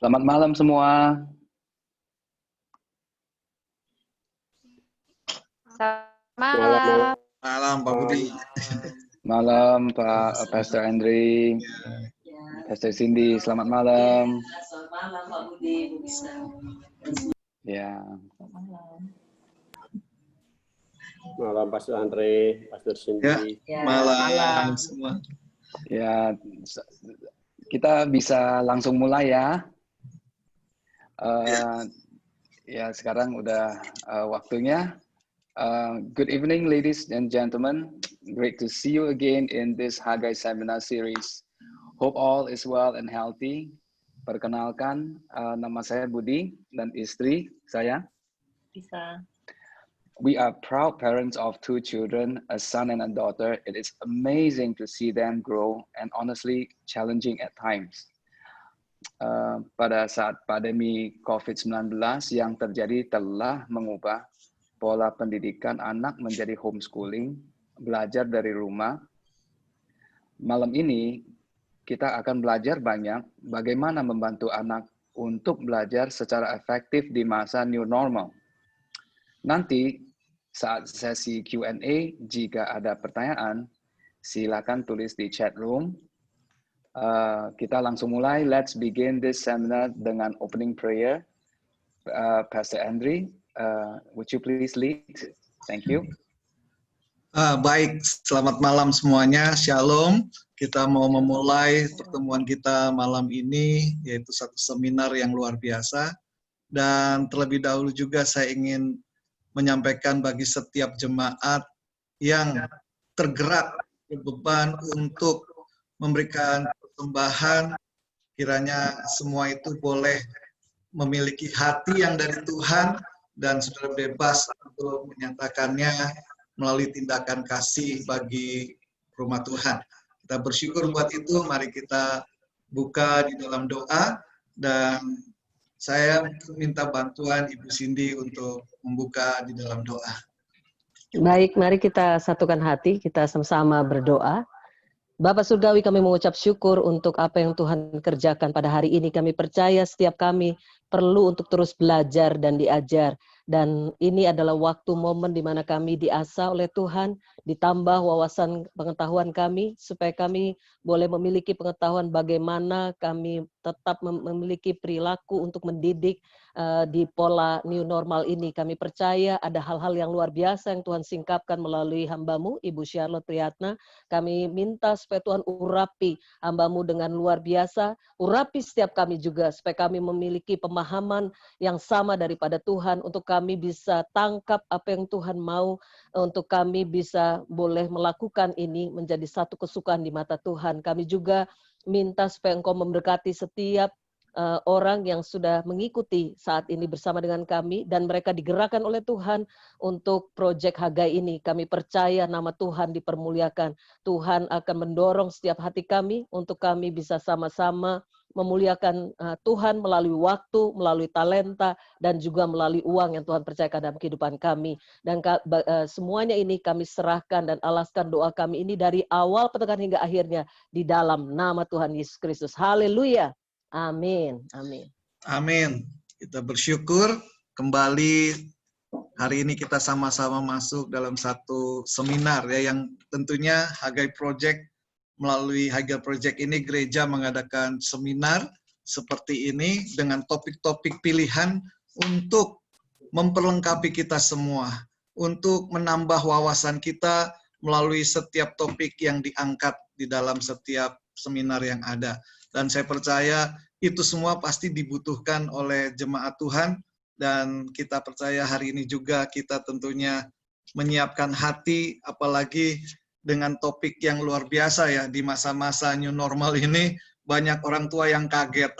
Selamat malam semua. Malam. Malam Pak Budi. Malam Pak Pastor Andri, Pastor Cindy, selamat malam. Selamat malam Pak Budi. Ya, Malam Pastor Andre, Pastor Cindy. Ya, malam semua. ya kita bisa langsung mulai ya. Ya sekarang udah waktunya. Good evening, ladies and gentlemen. Great to see you again in this Haggai Seminar Series. Hope all is well and healthy. Perkenalkan, nama saya Budi dan istri saya. Bisa. We are proud parents of 2 children, a son and a daughter. It is amazing to see them grow and honestly challenging at times. Pada saat pandemi COVID-19 yang terjadi telah mengubah pola pendidikan anak menjadi homeschooling, belajar dari rumah. Malam ini kita akan belajar banyak bagaimana membantu anak untuk belajar secara efektif di masa new normal. Nanti saat sesi Q&A, jika ada pertanyaan, silakan tulis di chat room. Kita langsung mulai. Let's begin this seminar dengan opening prayer. Pastor Andri, would you please lead? Thank you. Baik, selamat malam semuanya. Shalom. Kita mau memulai pertemuan kita malam ini, yaitu satu seminar yang luar biasa. Dan terlebih dahulu juga saya ingin menyampaikan bagi setiap jemaat yang tergerak beban untuk memberikan persembahan, kiranya semua itu boleh memiliki hati yang dari Tuhan dan saudara bebas untuk menyatakannya melalui tindakan kasih bagi rumah Tuhan. Kita bersyukur buat itu, mari kita buka di dalam doa, dan saya minta bantuan Ibu Cindy untuk membuka di dalam doa. Baik, mari kita satukan hati, kita sama-sama berdoa. Bapak Surgawi, kami mengucap syukur untuk apa yang Tuhan kerjakan pada hari ini. Kami percaya setiap kami perlu untuk terus belajar dan diajar. Dan ini adalah waktu momen di mana kami diasah oleh Tuhan, ditambah wawasan pengetahuan kami, supaya kami boleh memiliki pengetahuan bagaimana kami tetap memiliki perilaku untuk mendidik di pola new normal ini. Kami percaya ada hal-hal yang luar biasa yang Tuhan singkapkan melalui hamba-Mu, Ibu Charlotte Priyatna. Kami minta supaya Tuhan urapi hamba-Mu dengan luar biasa, urapi setiap kami juga, supaya kami memiliki pemahaman yang sama daripada Tuhan, untuk kami bisa tangkap apa yang Tuhan mau, untuk kami bisa boleh melakukan ini menjadi satu kesukaan di mata Tuhan. Kami juga minta supaya Engkau memberkati setiap orang yang sudah mengikuti saat ini bersama dengan kami, dan mereka digerakkan oleh Tuhan untuk proyek Haggai ini. Kami percaya nama Tuhan dipermuliakan. Tuhan akan mendorong setiap hati kami untuk kami bisa sama-sama memuliakan Tuhan melalui waktu, melalui talenta, dan juga melalui uang yang Tuhan percayakan dalam kehidupan kami. Dan semuanya ini kami serahkan dan alaskan doa kami ini dari awal pertengahan hingga akhirnya di dalam nama Tuhan Yesus Kristus. Haleluya. Amin. Amin. Amin. Kita bersyukur kembali hari ini kita sama-sama masuk dalam satu seminar ya, yang tentunya Haggai Project. Melalui Haggai Project ini gereja mengadakan seminar seperti ini dengan topik-topik pilihan untuk memperlengkapi kita semua, untuk menambah wawasan kita melalui setiap topik yang diangkat di dalam setiap seminar yang ada. Dan saya percaya itu semua pasti dibutuhkan oleh jemaat Tuhan, dan kita percaya hari ini juga kita tentunya menyiapkan hati, apalagi dengan topik yang luar biasa ya, di masa-masa new normal ini banyak orang tua yang kaget,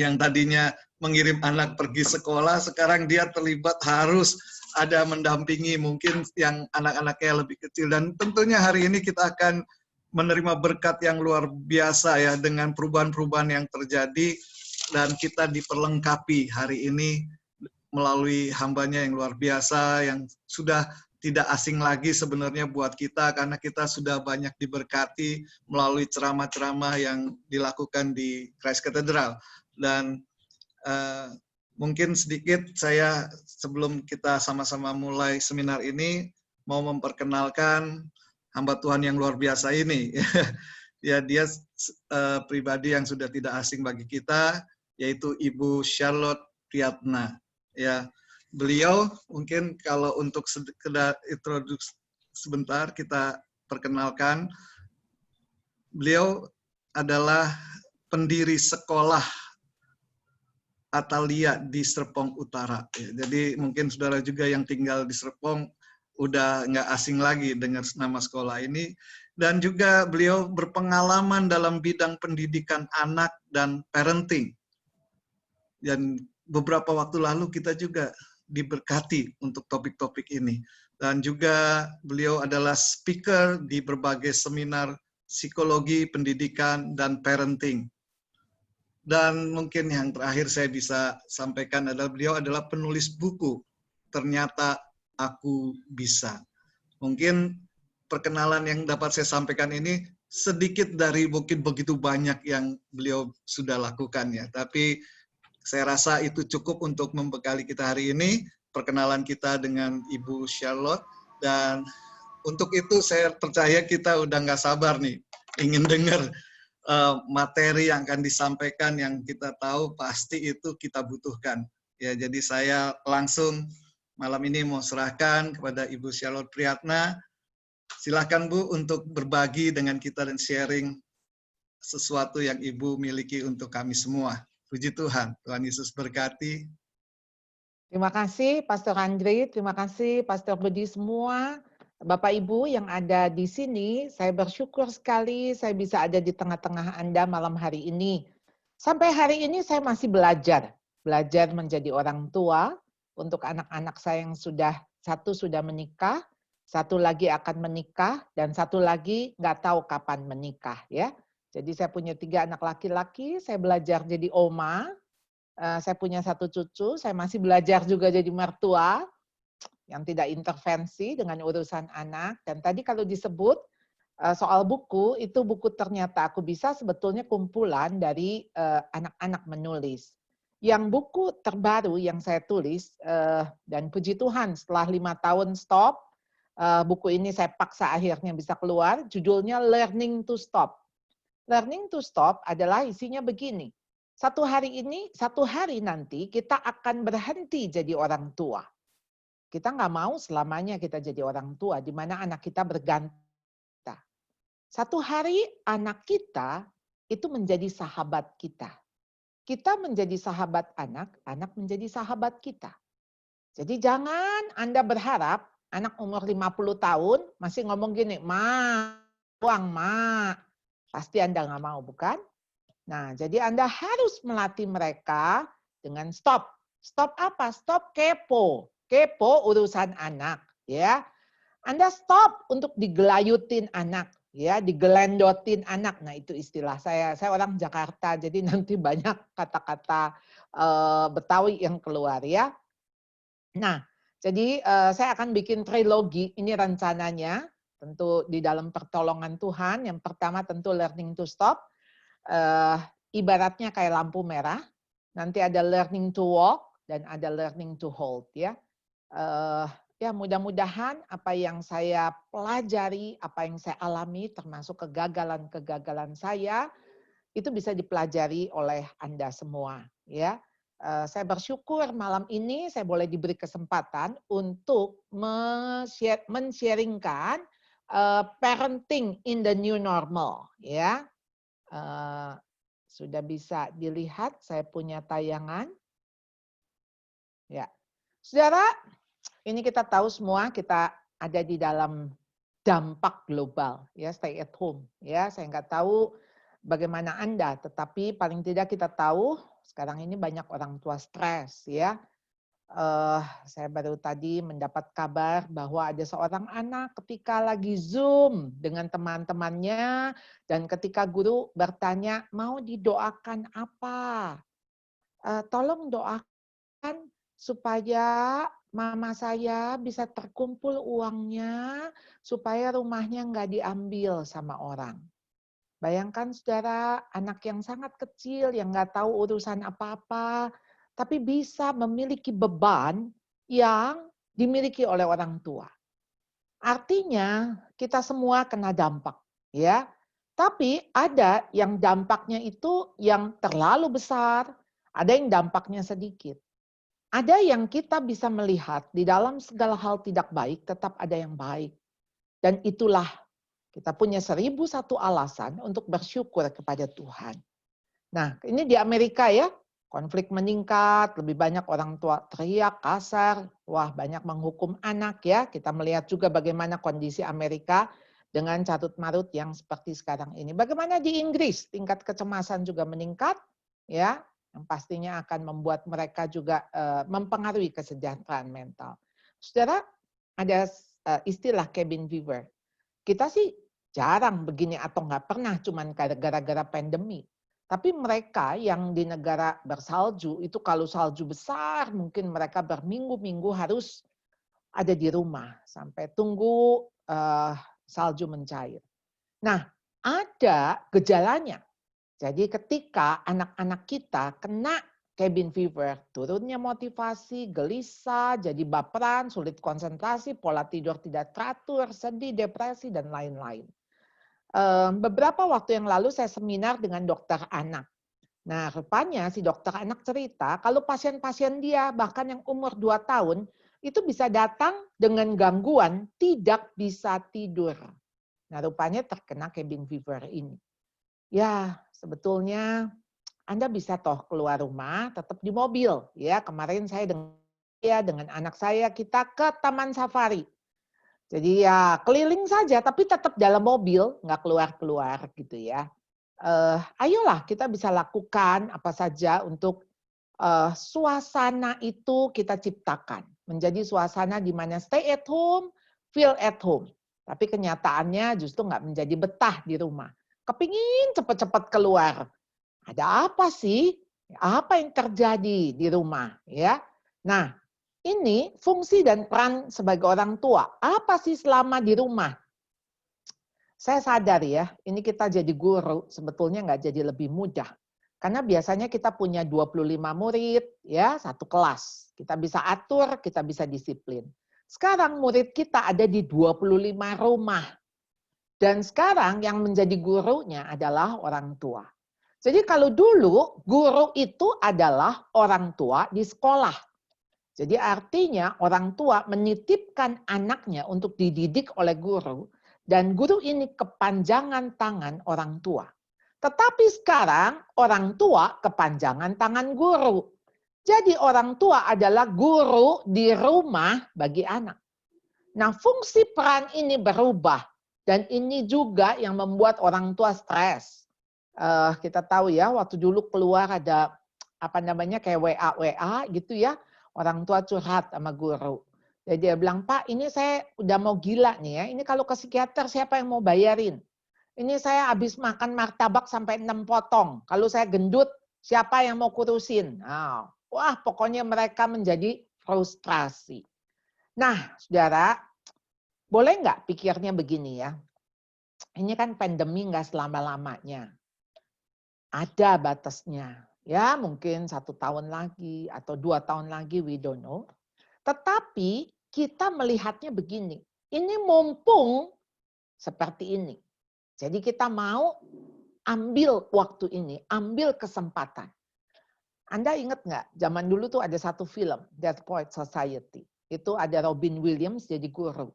yang tadinya mengirim anak pergi sekolah, sekarang dia terlibat harus ada mendampingi mungkin yang anak-anaknya lebih kecil. Dan tentunya hari ini kita akan menerima berkat yang luar biasa ya, dengan perubahan-perubahan yang terjadi, dan kita diperlengkapi hari ini melalui hambanya yang luar biasa, yang sudah tidak asing lagi sebenarnya buat kita, karena kita sudah banyak diberkati melalui ceramah-ceramah yang dilakukan di Christ Cathedral. Dan Mungkin sedikit saya sebelum kita sama-sama mulai seminar ini mau memperkenalkan hamba Tuhan yang luar biasa ini. Ya, dia pribadi yang sudah tidak asing bagi kita, yaitu Ibu Charlotte Priatna. Ya, beliau mungkin kalau untuk sekedar introduksi sebentar kita perkenalkan, beliau adalah pendiri sekolah Atalia di Serpong Utara. Ya, jadi mungkin saudara juga yang tinggal di Serpong udah nggak asing lagi dengar nama sekolah ini. Dan juga beliau berpengalaman dalam bidang pendidikan anak dan parenting. Dan beberapa waktu lalu kita juga diberkati untuk topik-topik ini. Dan juga beliau adalah speaker di berbagai seminar psikologi, pendidikan, dan parenting. Dan mungkin yang terakhir saya bisa sampaikan adalah beliau adalah penulis buku Ternyata Aku Bisa. Mungkin perkenalan yang dapat saya sampaikan ini sedikit dari mungkin begitu banyak yang beliau sudah lakukan ya. Tapi saya rasa itu cukup untuk membekali kita hari ini, perkenalan kita dengan Ibu Charlotte. Dan untuk itu saya percaya kita udah nggak sabar nih, ingin dengar materi yang akan disampaikan yang kita tahu pasti itu kita butuhkan. Ya, jadi saya langsung malam ini mau serahkan kepada Ibu Charlotte Priatna. Silakan Bu untuk berbagi dengan kita dan sharing sesuatu yang Ibu miliki untuk kami semua. Puji Tuhan, Tuhan Yesus berkati. Terima kasih Pastor Andri, terima kasih Pastor Budi semua. Bapak Ibu yang ada di sini, saya bersyukur sekali saya bisa ada di tengah-tengah Anda malam hari ini. Sampai hari ini saya masih belajar menjadi orang tua untuk anak-anak saya yang satu sudah menikah, satu lagi akan menikah, dan satu lagi nggak tahu kapan menikah ya. Jadi saya punya 3 anak laki-laki, saya belajar jadi oma, saya punya 1 cucu, saya masih belajar juga jadi mertua, yang tidak intervensi dengan urusan anak. Dan tadi kalau disebut soal buku, itu buku Ternyata Aku Bisa sebetulnya kumpulan dari anak-anak menulis. Yang buku terbaru yang saya tulis, dan puji Tuhan setelah 5 tahun stop, buku ini saya paksa akhirnya bisa keluar, judulnya Learning to Stop. Learning to Stop adalah isinya begini, satu hari nanti kita akan berhenti jadi orang tua. Kita nggak mau selamanya kita jadi orang tua, di mana anak kita berganti. Satu hari anak kita itu menjadi sahabat kita. Kita menjadi sahabat anak, anak menjadi sahabat kita. Jadi jangan Anda berharap anak umur 50 tahun masih ngomong gini, Ma, uang Ma. Pasti Anda nggak mau, bukan? Nah, jadi Anda harus melatih mereka dengan stop. Stop apa? Stop kepo. Kepo urusan anak, ya. Anda stop untuk digelayutin anak, ya, digelendotin anak. Nah, itu istilah saya. Saya orang Jakarta, jadi nanti banyak kata-kata Betawi yang keluar, ya. Nah, jadi saya akan bikin trilogi, ini rencananya, tentu di dalam pertolongan Tuhan. Yang pertama tentu Learning to Stop, ibaratnya kayak lampu merah. Nanti ada Learning to Walk dan ada Learning to Hold, ya. Ya mudah-mudahan apa yang saya pelajari, apa yang saya alami, termasuk kegagalan-kegagalan saya, itu bisa dipelajari oleh Anda semua, ya. Saya bersyukur malam ini saya boleh diberi kesempatan untuk men-sharingkan parenting in the new normal, ya. Sudah bisa dilihat saya punya tayangan, ya. Saudara, ini kita tahu semua kita ada di dalam dampak global, ya, stay at home, ya. Saya nggak tahu bagaimana Anda, tetapi paling tidak kita tahu sekarang ini banyak orang tua stres, ya. Saya baru tadi mendapat kabar bahwa ada seorang anak ketika lagi Zoom dengan teman-temannya dan ketika guru bertanya mau didoakan apa, tolong doakan supaya mama saya bisa terkumpul uangnya supaya rumahnya nggak diambil sama orang. Bayangkan saudara, anak yang sangat kecil yang nggak tahu urusan apa-apa, tapi bisa memiliki beban yang dimiliki oleh orang tua. Artinya kita semua kena dampak, ya. Tapi ada yang dampaknya itu yang terlalu besar, ada yang dampaknya sedikit. Ada yang kita bisa melihat di dalam segala hal tidak baik, tetap ada yang baik. Dan itulah kita punya 1001 alasan untuk bersyukur kepada Tuhan. Nah, ini di Amerika ya, konflik meningkat, lebih banyak orang tua teriak, kasar, wah banyak menghukum anak ya. Kita melihat juga bagaimana kondisi Amerika dengan carut-marut yang seperti sekarang ini. Bagaimana di Inggris, tingkat kecemasan juga meningkat, ya, yang pastinya akan membuat mereka juga mempengaruhi kesejahteraan mental. Saudara, ada istilah cabin fever. Kita sih jarang begini atau nggak pernah cuman gara-gara pandemi. Tapi mereka yang di negara bersalju, itu kalau salju besar, mungkin mereka berminggu-minggu harus ada di rumah sampai tunggu salju mencair. Nah, ada gejalanya. Jadi ketika anak-anak kita kena cabin fever, turunnya motivasi, gelisah, jadi baperan, sulit konsentrasi, pola tidur tidak teratur, sedih, depresi, dan lain-lain. Beberapa waktu yang lalu saya seminar dengan dokter anak. Nah, rupanya si dokter anak cerita kalau pasien-pasien dia bahkan yang umur 2 tahun itu bisa datang dengan gangguan tidak bisa tidur. Nah, rupanya terkena cabin fever ini. Ya, sebetulnya Anda bisa toh keluar rumah tetap di mobil. Ya, kemarin saya dengan anak saya kita ke Taman Safari. Jadi ya keliling saja, tapi tetap dalam mobil, nggak keluar-keluar gitu ya. Ayolah kita bisa lakukan apa saja untuk suasana itu kita ciptakan. Menjadi suasana di mana stay at home, feel at home. Tapi kenyataannya justru nggak menjadi betah di rumah. Kepingin cepat-cepat keluar. Ada apa sih? Apa yang terjadi di rumah? Ya. Nah, ini fungsi dan peran sebagai orang tua. Apa sih selama di rumah? Saya sadar ya, ini kita jadi guru sebetulnya nggak jadi lebih mudah. Karena biasanya kita punya 25 murid, ya satu kelas. Kita bisa atur, kita bisa disiplin. Sekarang murid kita ada di 25 rumah. Dan sekarang yang menjadi gurunya adalah orang tua. Jadi kalau dulu guru itu adalah orang tua di sekolah. Jadi artinya orang tua menitipkan anaknya untuk dididik oleh guru dan guru ini kepanjangan tangan orang tua. Tetapi sekarang orang tua kepanjangan tangan guru. Jadi orang tua adalah guru di rumah bagi anak. Nah, fungsi peran ini berubah dan ini juga yang membuat orang tua stres. Kita tahu ya, waktu dulu keluar ada apa namanya kayak WA gitu ya. Orang tua curhat sama guru. Jadi dia bilang, Pak ini saya udah mau gila nih ya. Ini kalau ke psikiater siapa yang mau bayarin? Ini saya habis makan martabak sampai 6 potong. Kalau saya gendut siapa yang mau kurusin? Nah, wah pokoknya mereka menjadi frustrasi. Nah saudara, boleh nggak pikirnya begini ya. Ini kan pandemi nggak selama-lamanya. Ada batasnya. Ya mungkin 1 tahun lagi atau 2 tahun lagi, we don't know. Tetapi kita melihatnya begini, ini mumpung seperti ini. Jadi kita mau ambil waktu ini, ambil kesempatan. Anda ingat nggak, zaman dulu tuh ada satu film, Dead Poets Society. Itu ada Robin Williams jadi guru.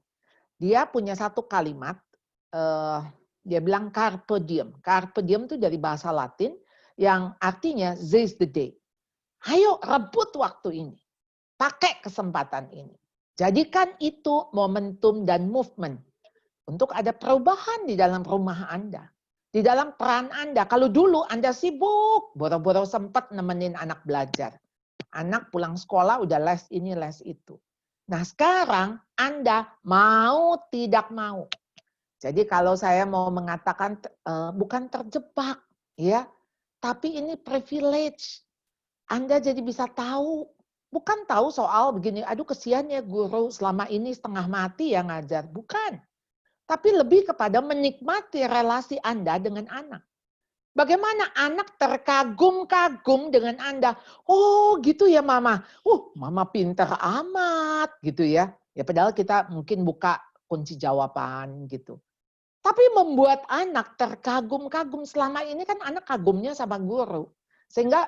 Dia punya satu kalimat, dia bilang carpe diem. Carpe diem itu dari bahasa Latin, yang artinya seize the day. Ayo rebut waktu ini. Pakai kesempatan ini. Jadikan itu momentum dan movement. Untuk ada perubahan di dalam rumah Anda. Di dalam peran Anda. Kalau dulu Anda sibuk, boro-boro sempat nemenin anak belajar. Anak pulang sekolah udah les ini, les itu. Nah sekarang Anda mau tidak mau. Jadi kalau saya mau mengatakan bukan terjebak. Ya. Tapi ini privilege. Anda jadi bisa tahu. Bukan tahu soal begini, aduh kesian ya guru selama ini setengah mati ya ngajar. Bukan. Tapi lebih kepada menikmati relasi Anda dengan anak. Bagaimana anak terkagum-kagum dengan Anda. Oh gitu ya mama. Mama pinter amat gitu ya. Ya padahal kita mungkin buka kunci jawaban gitu. Tapi membuat anak terkagum-kagum. Selama ini kan anak kagumnya sama guru. Sehingga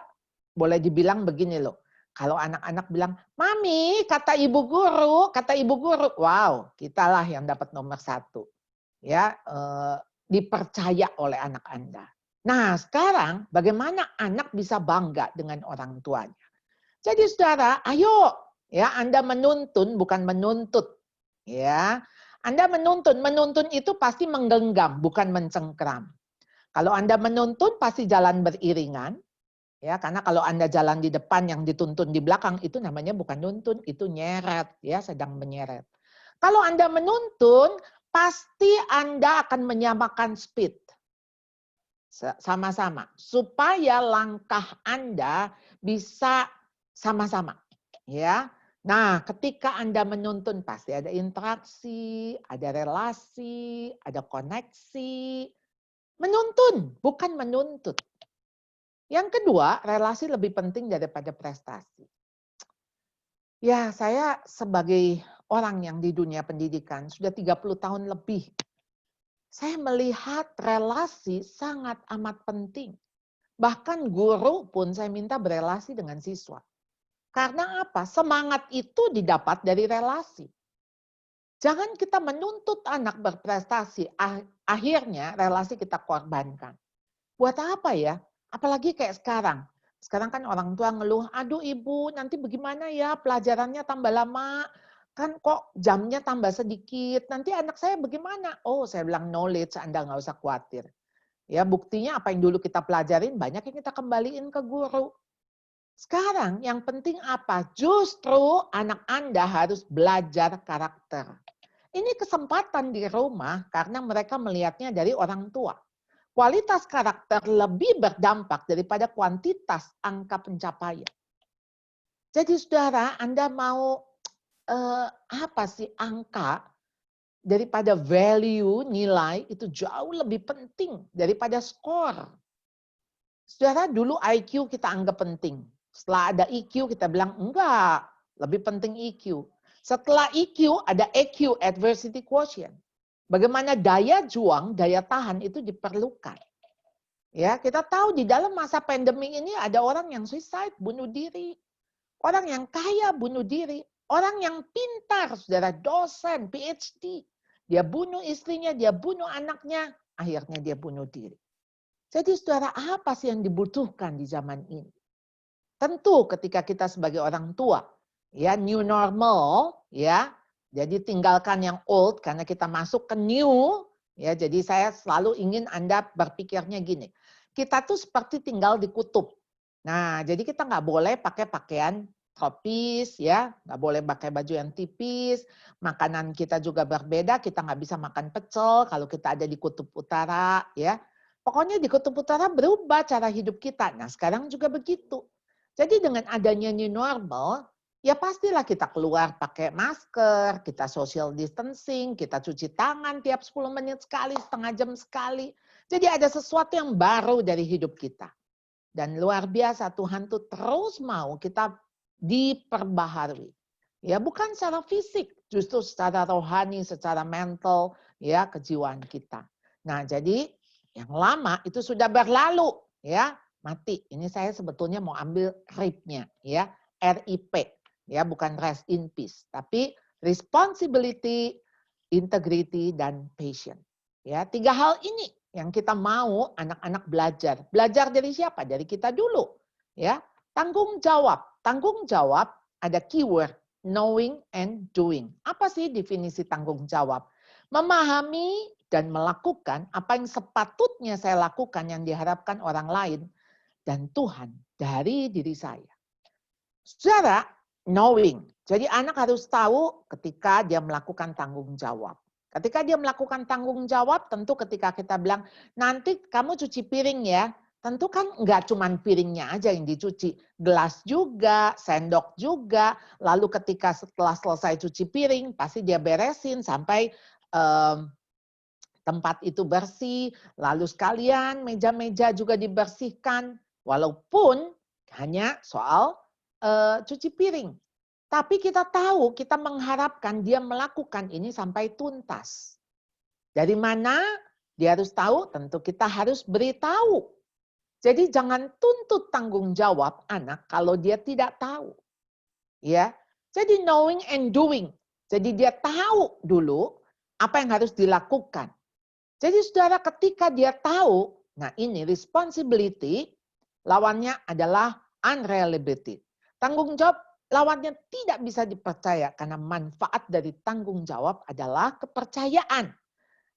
boleh dibilang begini loh. Kalau anak-anak bilang, Mami kata ibu guru, wow kitalah yang dapat nomor 1. Ya, dipercaya oleh anak Anda. Nah, sekarang bagaimana anak bisa bangga dengan orang tuanya? Jadi saudara, ayo ya Anda menuntun bukan menuntut. Ya. Anda menuntun itu pasti menggenggam bukan mencengkram. Kalau Anda menuntun pasti jalan beriringan. Ya, karena kalau Anda jalan di depan yang dituntun di belakang itu namanya bukan nuntun, itu nyeret ya, sedang menyeret. Kalau Anda menuntun pasti Anda akan menyamakan speed. Sama-sama supaya langkah Anda bisa sama-sama ya. Nah, ketika Anda menuntun pasti ada interaksi, ada relasi, ada koneksi. Menuntun bukan menuntut. Yang kedua, relasi lebih penting daripada prestasi. Ya, saya sebagai orang yang di dunia pendidikan sudah 30 tahun lebih. Saya melihat relasi sangat amat penting. Bahkan guru pun saya minta berelasi dengan siswa. Karena apa? Semangat itu didapat dari relasi. Jangan kita menuntut anak berprestasi, akhirnya relasi kita korbankan. Buat apa ya? Apalagi kayak sekarang. Sekarang kan orang tua ngeluh, aduh ibu nanti bagaimana ya pelajarannya tambah lama. Kan kok jamnya tambah sedikit, nanti anak saya bagaimana? Oh saya bilang knowledge, Anda nggak usah khawatir. Ya buktinya apa yang dulu kita pelajarin banyak yang kita kembaliin ke guru. Sekarang yang penting apa? Justru anak Anda harus belajar karakter. Ini kesempatan di rumah karena mereka melihatnya dari orang tua. Kualitas karakter lebih berdampak daripada kuantitas angka pencapaian. Jadi saudara, Anda mau apa sih angka daripada value, nilai itu jauh lebih penting daripada skor. Saudara, dulu IQ kita anggap penting. Setelah ada EQ kita bilang enggak, lebih penting EQ. Setelah EQ ada EQ, adversity quotient. Bagaimana daya juang, daya tahan itu diperlukan. Ya, kita tahu di dalam masa pandemi ini ada orang yang suicide, bunuh diri. Orang yang kaya bunuh diri. Orang yang pintar, saudara, dosen, PhD. Dia bunuh istrinya, dia bunuh anaknya, akhirnya dia bunuh diri. Jadi saudara, apa sih yang dibutuhkan di zaman ini? Tentu ketika kita sebagai orang tua, ya new normal, ya. Jadi tinggalkan yang old karena kita masuk ke new, ya. Jadi saya selalu ingin Anda berpikirnya gini. Kita tuh seperti tinggal di kutub. Nah, jadi kita nggak boleh pakai pakaian tropis, ya, nggak boleh pakai baju yang tipis. Makanan kita juga berbeda, kita nggak bisa makan pecel kalau kita ada di kutub utara, ya. Pokoknya di kutub utara berubah cara hidup kita. Nah, sekarang juga begitu. Jadi dengan adanya new normal, ya pastilah kita keluar pakai masker, kita social distancing, kita cuci tangan tiap 10 menit sekali, setengah jam sekali. Jadi ada sesuatu yang baru dari hidup kita. Dan luar biasa Tuhan tuh terus mau kita diperbaharui. Ya bukan secara fisik, justru secara rohani, secara mental, ya kejiwaan kita. Nah, jadi yang lama itu sudah berlalu, ya, mati. Ini saya sebetulnya mau ambil RIP-nya, ya, RIP, ya, bukan rest in peace, tapi responsibility, integrity dan passion. Ya, 3 hal ini yang kita mau anak-anak belajar. Belajar dari siapa? Dari kita dulu, ya. Tanggung jawab. Tanggung jawab ada keyword knowing and doing. Apa sih definisi tanggung jawab? Memahami dan melakukan apa yang sepatutnya saya lakukan yang diharapkan orang lain dan Tuhan dari diri saya. Saudara, knowing. Jadi anak harus tahu ketika dia melakukan tanggung jawab. Ketika dia melakukan tanggung jawab, tentu ketika kita bilang, nanti kamu cuci piring ya, tentu kan nggak cuma piringnya aja yang dicuci, gelas juga, sendok juga, lalu ketika setelah selesai cuci piring, pasti dia beresin sampai tempat itu bersih, lalu sekalian meja-meja juga dibersihkan, walaupun hanya soal cuci piring. Tapi kita tahu, kita mengharapkan dia melakukan ini sampai tuntas. Dari mana dia harus tahu? Tentu kita harus beritahu. Jadi jangan tuntut tanggung jawab anak kalau dia tidak tahu. Ya, jadi knowing and doing. Jadi dia tahu dulu apa yang harus dilakukan. Jadi saudara ketika dia tahu, nah ini responsibility, lawannya adalah unreliability. Tanggung jawab lawannya tidak bisa dipercaya karena manfaat dari tanggung jawab adalah kepercayaan.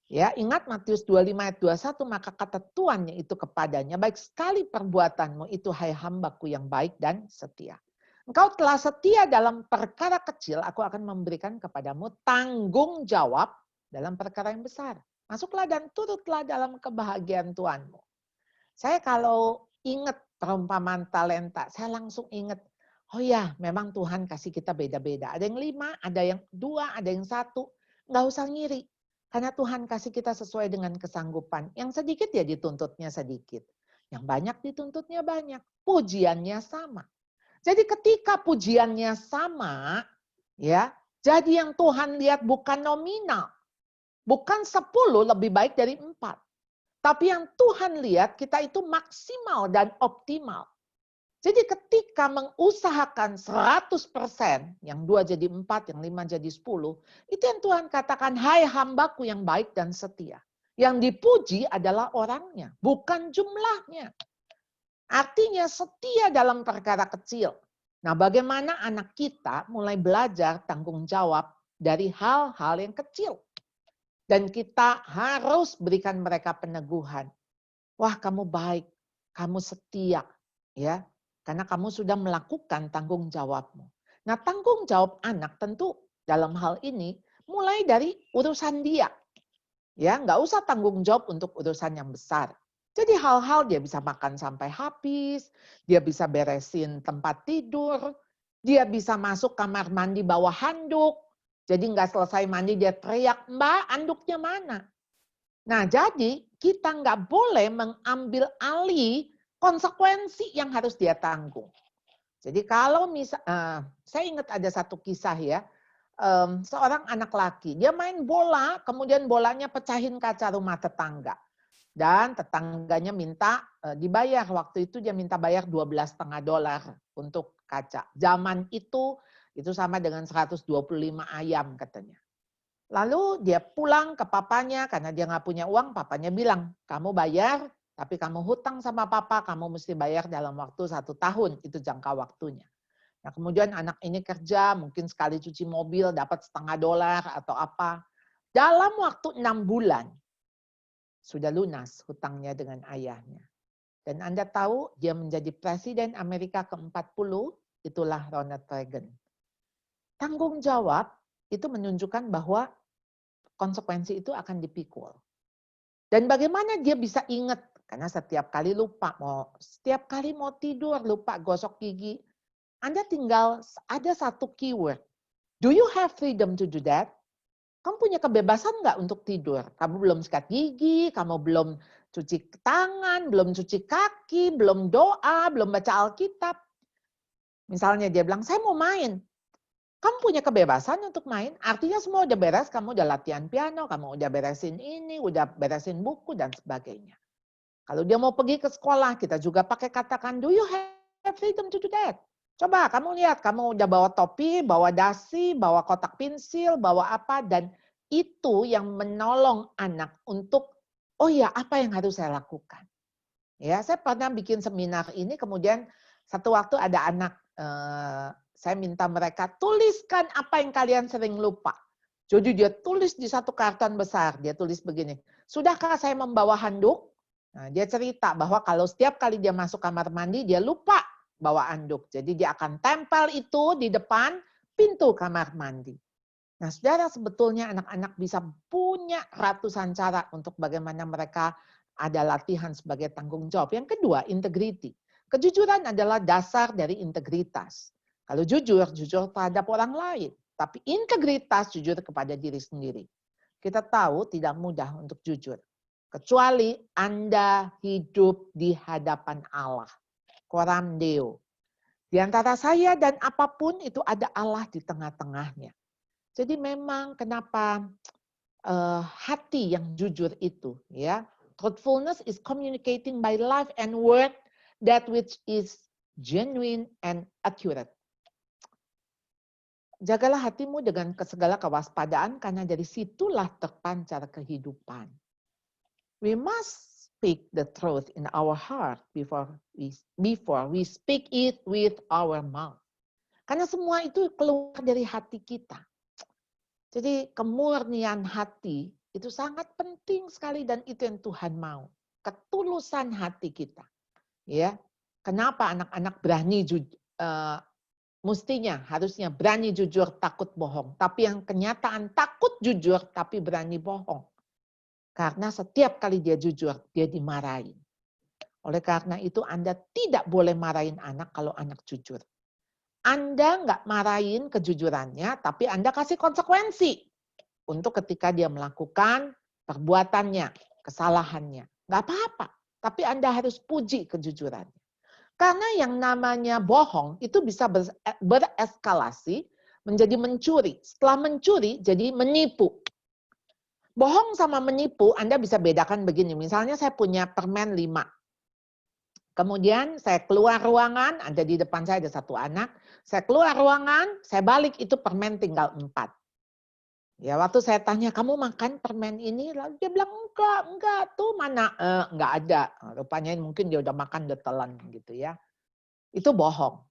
Ya, ingat Matius 25 ayat 21, maka kata Tuhan yaitu kepadanya, baik sekali perbuatanmu itu hai hambaku yang baik dan setia. Engkau telah setia dalam perkara kecil, aku akan memberikan kepadamu tanggung jawab dalam perkara yang besar. Masuklah dan turutlah dalam kebahagiaan Tuhanmu. Saya kalau ingat perumpamaan talenta, saya langsung ingat, oh ya memang Tuhan kasih kita beda-beda. Ada yang 5, ada yang 2, ada yang 1. Nggak usah ngiri. Karena Tuhan kasih kita sesuai dengan kesanggupan. Yang sedikit ya dituntutnya sedikit. Yang banyak dituntutnya banyak. Pujiannya sama. Jadi ketika pujiannya sama, ya, jadi yang Tuhan lihat bukan nominal. Bukan 10 lebih baik dari 4. Tapi yang Tuhan lihat kita itu maksimal dan optimal. Jadi ketika mengusahakan 100%, yang 2 jadi 4, yang 5 jadi 10, itu yang Tuhan katakan, hai hambaku yang baik dan setia. Yang dipuji adalah orangnya, bukan jumlahnya. Artinya setia dalam perkara kecil. Nah, bagaimana anak kita mulai belajar tanggung jawab dari hal-hal yang kecil. Dan kita harus berikan mereka peneguhan. Wah, kamu baik, kamu setia, ya. Karena kamu sudah melakukan tanggung jawabmu. Nah, tanggung jawab anak tentu dalam hal ini mulai dari urusan dia. Ya, nggak usah tanggung jawab untuk urusan yang besar. Jadi hal-hal dia bisa makan sampai habis, dia bisa beresin tempat tidur, dia bisa masuk kamar mandi bawa handuk. Jadi nggak selesai mandi dia teriak, Mbak, handuknya mana? Nah, jadi kita nggak boleh mengambil alih konsekuensi yang harus dia tanggung. Jadi kalau saya ingat ada satu kisah ya, seorang anak laki, dia main bola, kemudian bolanya pecahin kaca rumah tetangga. Dan tetangganya minta dibayar, waktu itu dia minta bayar $12,5 untuk kaca. Zaman itu sama dengan 125 ayam katanya. Lalu dia pulang ke papanya, karena dia nggak punya uang, papanya bilang, kamu bayar, tapi kamu hutang sama papa, kamu mesti bayar dalam waktu 1 tahun, itu jangka waktunya. Nah kemudian anak ini kerja, mungkin sekali cuci mobil dapat $0,5 atau apa. Dalam waktu 6 bulan, sudah lunas hutangnya dengan ayahnya. Dan Anda tahu dia menjadi Presiden Amerika ke-40, itulah Ronald Reagan. Tanggung jawab itu menunjukkan bahwa konsekuensi itu akan dipikul. Dan bagaimana dia bisa ingat, karena setiap kali lupa, setiap kali mau tidur lupa gosok gigi. Anda tinggal ada satu keyword. Do you have freedom to do that? Kamu punya kebebasan nggak untuk tidur? Kamu belum sikat gigi, kamu belum cuci tangan, belum cuci kaki, belum doa, belum baca Alkitab. Misalnya dia bilang, saya mau main. Kamu punya kebebasan untuk main, artinya semua udah beres, kamu udah latihan piano, kamu udah beresin ini, udah beresin buku, dan sebagainya. Kalau dia mau pergi ke sekolah, kita juga pakai katakan, do you have freedom to do that? Coba kamu lihat, kamu udah bawa topi, bawa dasi, bawa kotak pensil, bawa apa, dan itu yang menolong anak untuk, oh ya apa yang harus saya lakukan. Ya, saya pernah bikin seminar ini, kemudian satu waktu ada anak, saya minta mereka tuliskan apa yang kalian sering lupa. Jadi dia tulis di satu karton besar, dia tulis begini, sudahkah saya membawa handuk? Nah, dia cerita bahwa kalau setiap kali dia masuk kamar mandi, dia lupa bawa handuk. Jadi dia akan tempel itu di depan pintu kamar mandi. Nah, saudara, sebetulnya anak-anak bisa punya ratusan cara untuk bagaimana mereka ada latihan sebagai tanggung jawab. Yang kedua, integriti. Kejujuran adalah dasar dari integritas. Kalau jujur, jujur terhadap orang lain. Tapi integritas, jujur kepada diri sendiri. Kita tahu tidak mudah untuk jujur. Kecuali Anda hidup di hadapan Allah. Coram Deo. Di antara saya dan apapun itu ada Allah di tengah-tengahnya. Jadi memang kenapa hati yang jujur itu, ya. Truthfulness is communicating by life and word that which is genuine and accurate. Jagalah hatimu dengan segala kewaspadaan karena dari situlah terpancar kehidupan. We must speak the truth in our heart before we speak it with our mouth. Karena semua itu keluar dari hati kita. Jadi kemurnian hati itu sangat penting sekali dan itu yang Tuhan mau. Ketulusan hati kita. Ya. Kenapa anak-anak berani mestinya harusnya berani jujur takut bohong. Tapi yang kenyataan takut jujur tapi berani bohong. Karena setiap kali dia jujur dia dimarahin. Oleh karena itu Anda tidak boleh marahin anak kalau anak jujur. Anda nggak marahin kejujurannya, tapi Anda kasih konsekuensi untuk ketika dia melakukan perbuatannya, kesalahannya. Nggak apa-apa, tapi Anda harus puji kejujurannya. Karena yang namanya bohong itu bisa bereskalasi menjadi mencuri. Setelah mencuri jadi menipu. Bohong sama menipu Anda bisa bedakan begini. Misalnya saya punya permen 5. Kemudian saya keluar ruangan, ada di depan saya ada satu anak. Saya keluar ruangan, saya balik itu permen tinggal 4. Ya waktu saya tanya, kamu makan permen ini? Lalu dia bilang, enggak, tuh mana? Enggak ada. Rupanya mungkin dia udah makan, udah telan gitu ya. Itu bohong.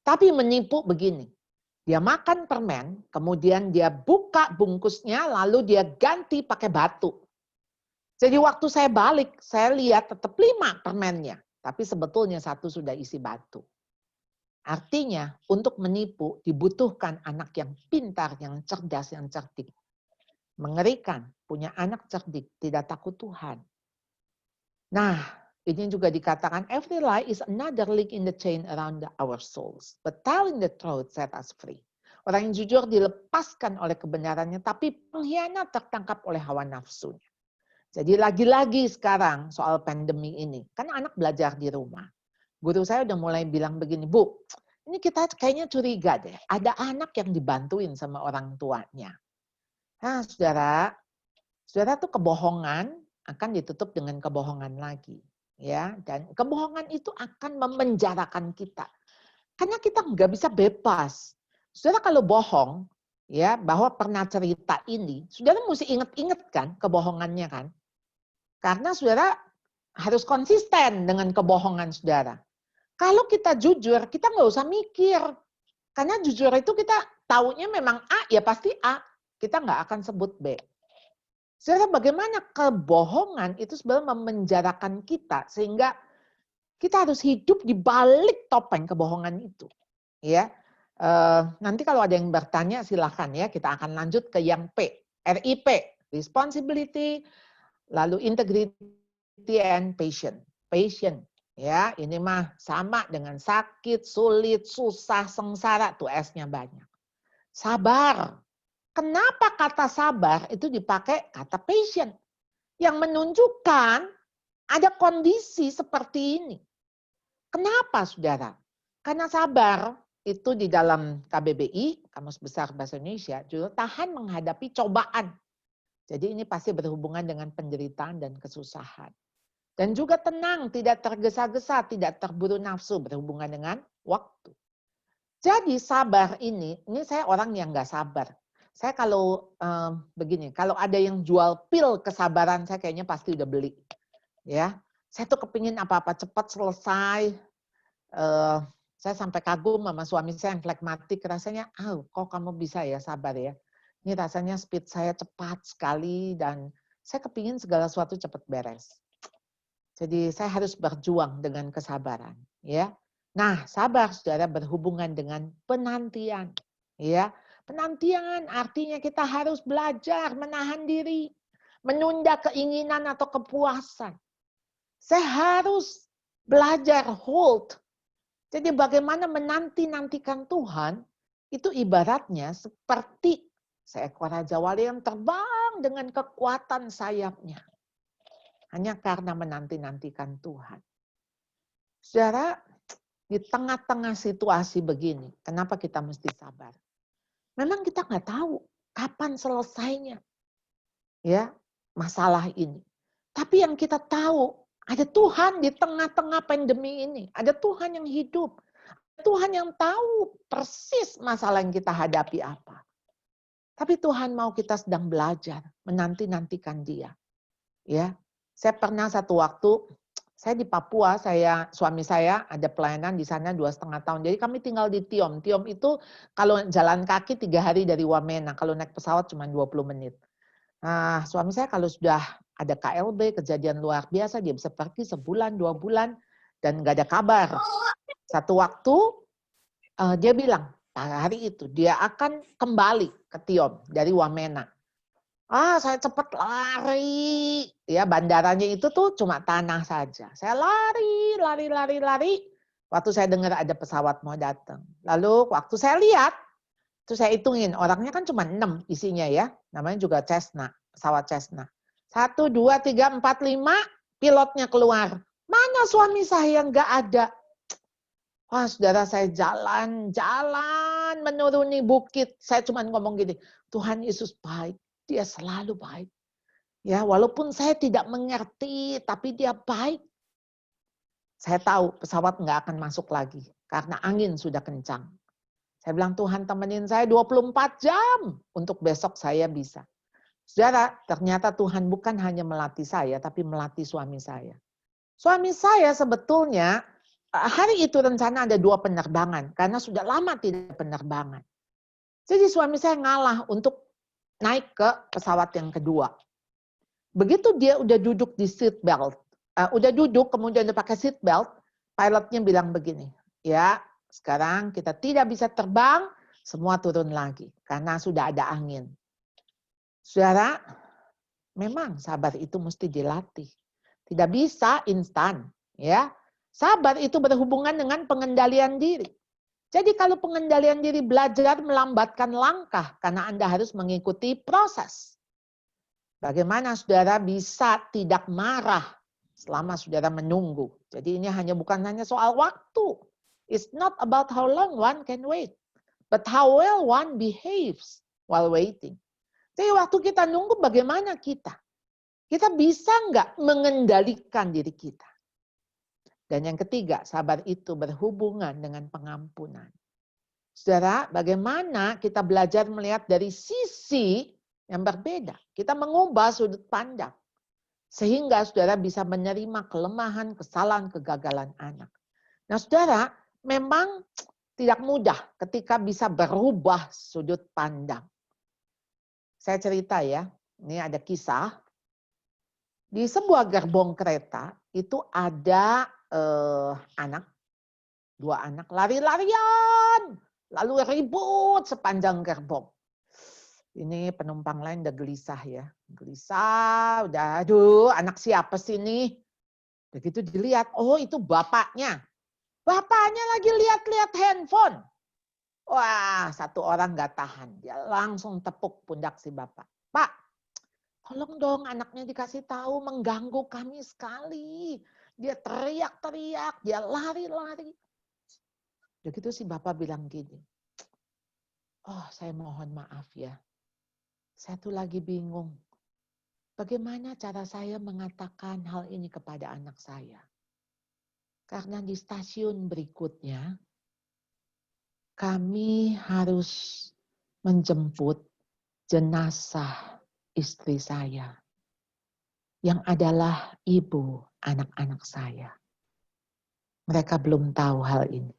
Tapi menipu begini. Dia makan permen, kemudian dia buka bungkusnya, lalu dia ganti pakai batu. Jadi waktu saya balik, saya lihat tetap 5 permennya. Tapi sebetulnya 1 sudah isi batu. Artinya untuk menipu dibutuhkan anak yang pintar, yang cerdas, yang cerdik. Mengerikan, punya anak cerdik, tidak takut Tuhan. Nah, ini juga dikatakan every lie is another link in the chain around our souls. But telling the truth set us free. Orang yang jujur dilepaskan oleh kebenarannya, tapi pengkhianat tertangkap oleh hawa nafsunya. Jadi lagi-lagi sekarang soal pandemi ini, kan anak belajar di rumah. Guru saya udah mulai bilang begini, Bu, ini kita kayaknya curiga deh, ada anak yang dibantuin sama orang tuanya. Nah, saudara tuh kebohongan akan ditutup dengan kebohongan lagi, ya. Dan kebohongan itu akan memenjarakan kita, karena kita nggak bisa bebas. Saudara kalau bohong, ya bahwa pernah cerita ini, saudara mesti ingat-ingat kan kebohongannya kan. Karena saudara harus konsisten dengan kebohongan saudara. Kalau kita jujur, kita nggak usah mikir. Karena jujur itu kita taunya memang A, ya pasti A. Kita nggak akan sebut B. Saudara, bagaimana kebohongan itu sebenarnya memenjarakan kita. Sehingga kita harus hidup di balik topeng kebohongan itu. Ya, nanti kalau ada yang bertanya silahkan ya. Kita akan lanjut ke yang P. RIP, responsibility, lalu integrity and patience. Patient, ya ini mah sama dengan sakit, sulit, susah, sengsara, tuh S-nya banyak. Sabar. Kenapa kata sabar itu dipakai kata patient? Yang menunjukkan ada kondisi seperti ini. Kenapa saudara? Karena sabar itu di dalam KBBI, Kamus Besar Bahasa Indonesia, juga tahan menghadapi cobaan. Jadi ini pasti berhubungan dengan penderitaan dan kesusahan. Dan juga tenang, tidak tergesa-gesa, tidak terburu nafsu, berhubungan dengan waktu. Jadi sabar ini saya orang yang nggak sabar. Saya kalau begini, kalau ada yang jual pil kesabaran, saya kayaknya pasti udah beli. Ya, saya tuh kepingin apa-apa cepat selesai. Saya sampai kagum sama suami saya yang flekmatik, rasanya, kok kamu bisa ya sabar ya. Ini rasanya speed saya cepat sekali dan saya kepingin segala sesuatu cepat beres. Jadi saya harus berjuang dengan kesabaran, ya. Nah, sabar saudara berhubungan dengan penantian, ya. Penantian artinya kita harus belajar menahan diri, menunda keinginan atau kepuasan. Saya harus belajar hold. Jadi bagaimana menanti-nantikan Tuhan itu ibaratnya seperti seekor Raja Wali yang terbang dengan kekuatan sayapnya. Hanya karena menanti-nantikan Tuhan. Saudara, di tengah-tengah situasi begini, kenapa kita mesti sabar? Memang kita nggak tahu kapan selesainya ya masalah ini. Tapi yang kita tahu, ada Tuhan di tengah-tengah pandemi ini. Ada Tuhan yang hidup. Ada Tuhan yang tahu persis masalah yang kita hadapi apa. Tapi Tuhan mau kita sedang belajar, menanti-nantikan Dia. Ya, saya pernah satu waktu, saya di Papua, suami saya ada pelayanan di sana 2,5 tahun. Jadi kami tinggal di Tiom. Tiom itu kalau jalan kaki 3 hari dari Wamena, kalau naik pesawat cuma 20 menit. Nah, suami saya kalau sudah ada KLB, kejadian luar biasa, dia bisa pergi sebulan, 2 bulan, dan nggak ada kabar. Satu waktu, dia bilang, hari itu, dia akan kembali ke Tiom dari Wamena. Saya cepat lari. Ya, bandaranya itu tuh cuma tanah saja. Saya lari. Waktu saya dengar ada pesawat mau datang. Lalu waktu saya lihat, terus saya hitungin, orangnya kan cuma 6 isinya ya. Namanya juga Cessna, pesawat Cessna. 1, 2, 3, 4, 5, pilotnya keluar. Mana suami saya nggak ada? Wah, saudara, saya jalan menuruni bukit. Saya cuma ngomong gini, Tuhan Yesus baik, Dia selalu baik. Ya, walaupun saya tidak mengerti, tapi Dia baik. Saya tahu pesawat nggak akan masuk lagi, karena angin sudah kencang. Saya bilang, Tuhan temenin saya 24 jam untuk besok saya bisa. Saudara, ternyata Tuhan bukan hanya melatih saya, tapi melatih suami saya. Suami saya sebetulnya, hari itu rencana ada 2 penerbangan, karena sudah lama tidak penerbangan. Jadi suami saya ngalah untuk naik ke pesawat yang kedua. Begitu dia udah duduk di seat belt, udah duduk kemudian dia pakai seat belt, pilotnya bilang begini, ya, sekarang kita tidak bisa terbang, semua turun lagi karena sudah ada angin. Saudara, memang sabar itu mesti dilatih. Tidak bisa instan, ya. Sabar itu berhubungan dengan pengendalian diri. Jadi kalau pengendalian diri belajar melambatkan langkah karena Anda harus mengikuti proses. Bagaimana saudara bisa tidak marah selama saudara menunggu. Jadi ini bukan hanya soal waktu. It's not about how long one can wait, but how well one behaves while waiting. Jadi waktu kita nunggu bagaimana kita? Kita bisa nggak mengendalikan diri kita? Dan yang ketiga, sabar itu berhubungan dengan pengampunan. Saudara, bagaimana kita belajar melihat dari sisi yang berbeda. Kita mengubah sudut pandang. Sehingga saudara bisa menerima kelemahan, kesalahan, kegagalan anak. Nah saudara, memang tidak mudah ketika bisa berubah sudut pandang. Saya cerita ya, ini ada kisah. Di sebuah gerbong kereta itu ada 2 anak lari-larian, lalu ribut sepanjang gerbong. Ini penumpang lain udah gelisah ya, gelisah, udah aduh anak siapa sih ini? Begitu dilihat, oh itu bapaknya. Bapaknya lagi lihat-lihat handphone. Wah, satu orang nggak tahan, dia langsung tepuk pundak si bapak. Pak, tolong dong anaknya dikasih tahu, mengganggu kami sekali. Dia teriak-teriak, dia lari-lari. Begitu si bapak bilang gini, oh saya mohon maaf ya, saya tuh lagi bingung. Bagaimana cara saya mengatakan hal ini kepada anak saya? Karena di stasiun berikutnya, kami harus menjemput jenazah istri saya, yang adalah ibu anak-anak saya. Mereka belum tahu hal ini.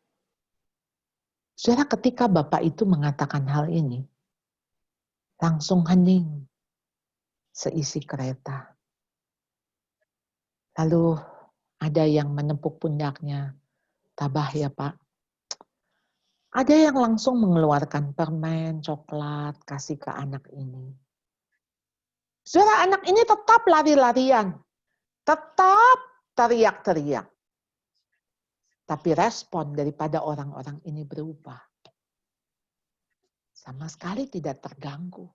Saudara, ketika bapak itu mengatakan hal ini, langsung hening seisi kereta. Lalu ada yang menepuk pundaknya, tabah ya Pak. Ada yang langsung mengeluarkan permen, coklat, kasih ke anak ini. Saudara, anak ini tetap lari-larian, tetap teriak-teriak. Tapi respon daripada orang-orang ini berubah. Sama sekali tidak terganggu.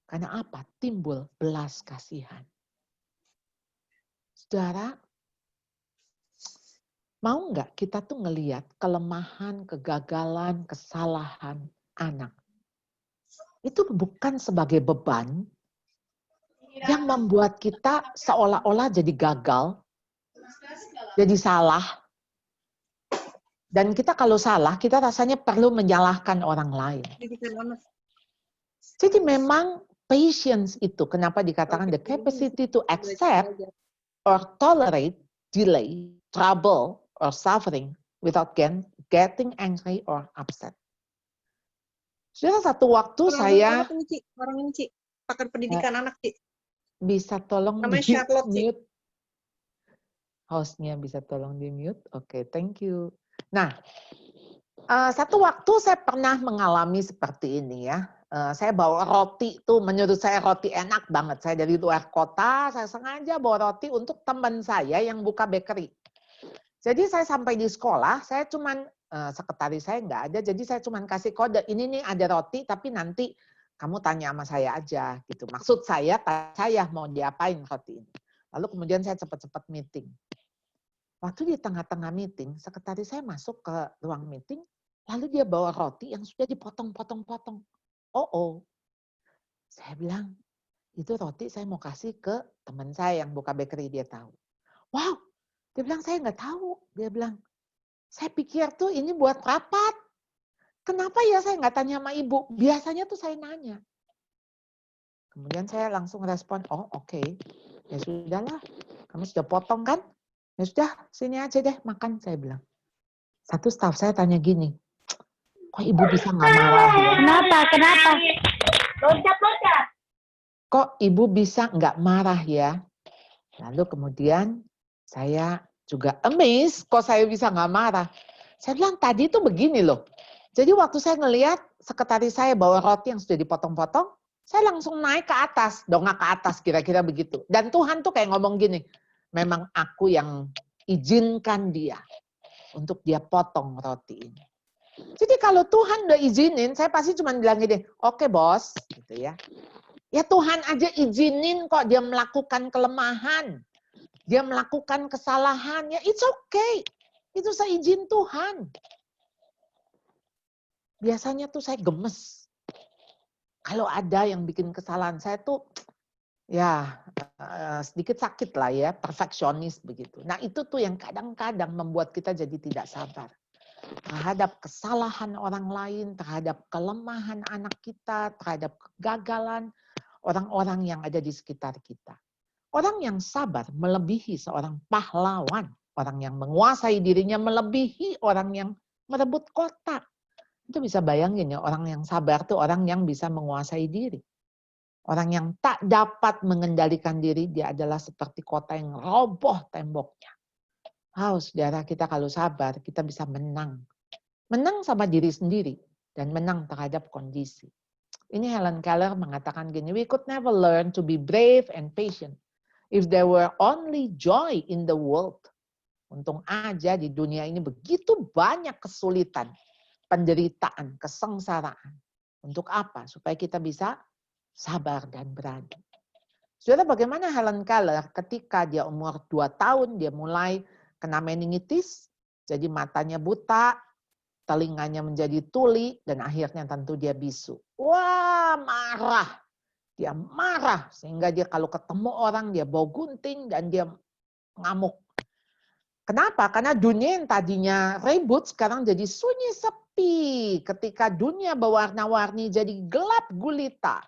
Karena apa? Timbul belas kasihan. Saudara, mau nggak kita tuh ngelihat kelemahan, kegagalan, kesalahan anak? Itu bukan sebagai beban yang membuat kita seolah-olah jadi gagal, jadi salah. Dan kita kalau salah, kita rasanya perlu menyalahkan orang lain. Jadi memang patience itu, kenapa dikatakan the capacity to accept or tolerate delay, trouble, or suffering without getting angry or upset. Sudah satu waktu saya orang ini, Ci, pakar pendidikan anak, Ci. Bisa tolong Namanya di Charlotte, Ci. mute. Hostnya bisa tolong di mute. Oke, thank you. Nah, satu waktu saya pernah mengalami seperti ini ya. Saya bawa roti tuh, menurut saya roti enak banget. Saya dari luar kota, saya sengaja bawa roti untuk teman saya yang buka bakery. Jadi saya sampai di sekolah, saya cuman sekretaris saya nggak ada, jadi saya cuman kasih kode, ini nih ada roti, tapi nanti kamu tanya sama saya aja gitu. Maksud saya mau diapain roti ini. Lalu kemudian saya cepat-cepat meeting. Waktu di tengah-tengah meeting, sekretaris saya masuk ke ruang meeting, lalu dia bawa roti yang sudah dipotong-potong-potong. Oh, saya bilang, itu roti saya mau kasih ke teman saya yang buka bakery, dia tahu. Wow, dia bilang saya nggak tahu. Dia bilang, saya pikir tuh ini buat rapat. Kenapa ya saya nggak tanya sama ibu? Biasanya tuh saya nanya. Kemudian saya langsung respon, oh oke. Ya sudahlah, kamu sudah potong kan? Ya sudah, sini aja deh makan, saya bilang. Satu staf saya tanya gini, kok ibu bisa nggak marah ya? Kenapa? Loncat. Kok ibu bisa nggak marah ya? Lalu kemudian saya juga amazed, kok saya bisa nggak marah. Saya bilang tadi tuh begini loh. Jadi waktu saya ngelihat sekretaris saya bawa roti yang sudah dipotong-potong, saya langsung naik ke atas, dongak ke atas kira-kira begitu. Dan Tuhan tuh kayak ngomong gini, memang aku yang izinkan dia untuk dia potong roti ini. Jadi kalau Tuhan udah izinin, saya pasti cuma bilang gini, oke bos, gitu ya. Ya Tuhan aja izinin kok dia melakukan kelemahan, dia melakukan kesalahan, ya it's okay. Itu seizin Tuhan. Biasanya tuh saya gemes. Kalau ada yang bikin kesalahan, saya tuh ya sedikit sakit lah ya, perfeksionis begitu. Nah itu tuh yang kadang-kadang membuat kita jadi tidak sabar. Terhadap kesalahan orang lain, terhadap kelemahan anak kita, terhadap kegagalan orang-orang yang ada di sekitar kita. Orang yang sabar melebihi seorang pahlawan. Orang yang menguasai dirinya melebihi orang yang merebut kota. Itu bisa bayangin ya, orang yang sabar itu orang yang bisa menguasai diri. Orang yang tak dapat mengendalikan diri, dia adalah seperti kota yang roboh temboknya. Saudara, kita kalau sabar, kita bisa menang. Menang sama diri sendiri, dan menang terhadap kondisi. Ini Helen Keller mengatakan gini, we could never learn to be brave and patient if there were only joy in the world. Untung aja di dunia ini begitu banyak kesulitan, penderitaan, kesengsaraan. Untuk apa? Supaya kita bisa sabar dan berani. Saudara, bagaimana Helen Keller ketika dia umur 2 tahun, dia mulai kena meningitis, jadi matanya buta, telinganya menjadi tuli, dan akhirnya tentu dia bisu. Wah, marah. Dia marah, sehingga dia kalau ketemu orang, dia bau gunting, dan dia ngamuk. Kenapa? Karena dunia yang tadinya ribut, sekarang jadi sunyi sepi. Ketika dunia berwarna-warni jadi gelap gulita.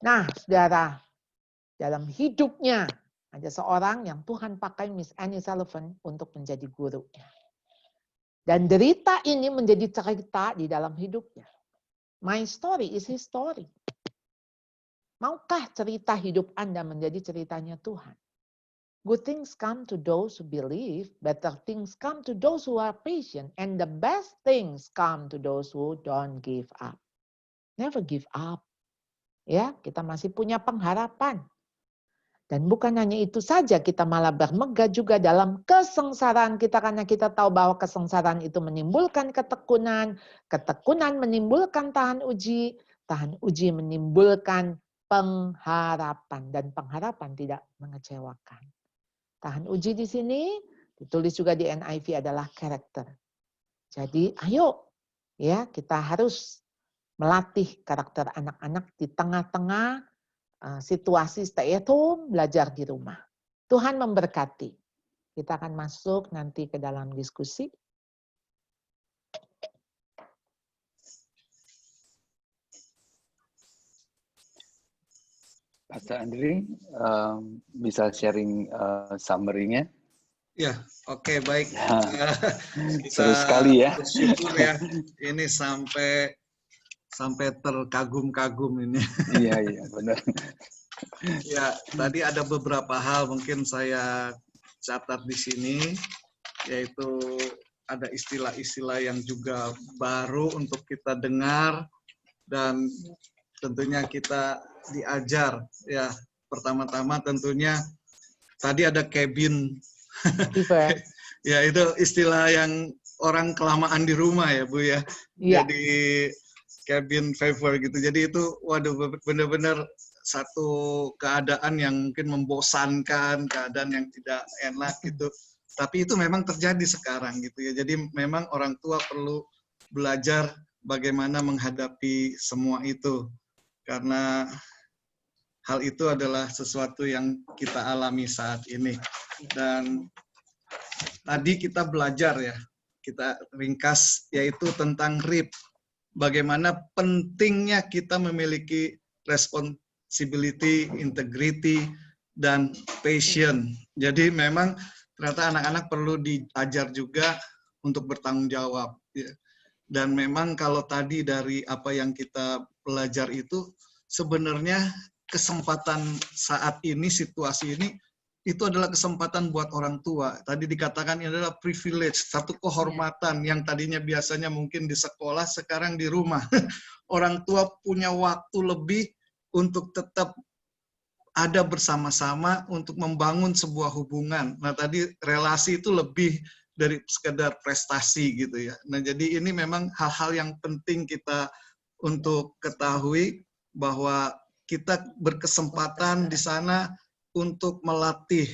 Nah, saudara, dalam hidupnya ada seorang yang Tuhan pakai Miss Annie Sullivan untuk menjadi gurunya. Dan derita ini menjadi cerita di dalam hidupnya. My story is his story. Maukah cerita hidup Anda menjadi ceritanya Tuhan? Good things come to those who believe, better things come to those who are patient, and the best things come to those who don't give up. Never give up. Ya, kita masih punya pengharapan. Dan bukan hanya itu saja, kita malah bermegah juga dalam kesengsaraan kita, karena kita tahu bahwa kesengsaraan itu menimbulkan ketekunan, ketekunan menimbulkan tahan uji menimbulkan pengharapan, dan pengharapan tidak mengecewakan. Tahan uji di sini ditulis juga di NIV adalah karakter. Jadi ayo ya, kita harus melatih karakter anak-anak di tengah-tengah situasi stay at home, belajar di rumah. Tuhan memberkati. Kita akan masuk nanti ke dalam diskusi. Pastor Andri, bisa sharing summary-nya? Ya, oke, baik. Seru sekali ya. Bersyukur ya, ini sampai terkagum-kagum ini. Iya, benar. Ya, tadi ada beberapa hal mungkin saya catat di sini, yaitu ada istilah-istilah yang juga baru untuk kita dengar, dan tentunya kita diajar. Ya, pertama-tama tentunya tadi ada cabin. Ya, itu istilah yang orang kelamaan di rumah ya, Bu ya. Iya. Jadi cabin fever gitu. Jadi itu waduh, benar-benar satu keadaan yang mungkin membosankan, keadaan yang tidak enak gitu. Tapi itu memang terjadi sekarang gitu ya. Jadi memang orang tua perlu belajar bagaimana menghadapi semua itu. Karena hal itu adalah sesuatu yang kita alami saat ini. Dan tadi kita belajar ya, kita ringkas yaitu tentang RIP. Bagaimana pentingnya kita memiliki responsibility, integrity, dan passion. Jadi memang ternyata anak-anak perlu diajar juga untuk bertanggung jawab. Ya. Dan memang kalau tadi dari apa yang kita belajar itu, sebenarnya kesempatan saat ini, situasi ini, itu adalah kesempatan buat orang tua. Tadi dikatakan ini adalah privilege, satu kehormatan yang tadinya biasanya mungkin di sekolah, sekarang di rumah. Orang tua punya waktu lebih untuk tetap ada bersama-sama untuk membangun sebuah hubungan. Nah, tadi relasi itu lebih dari sekedar prestasi gitu ya. Nah, jadi ini memang hal-hal yang penting kita untuk ketahui bahwa kita berkesempatan di sana untuk melatih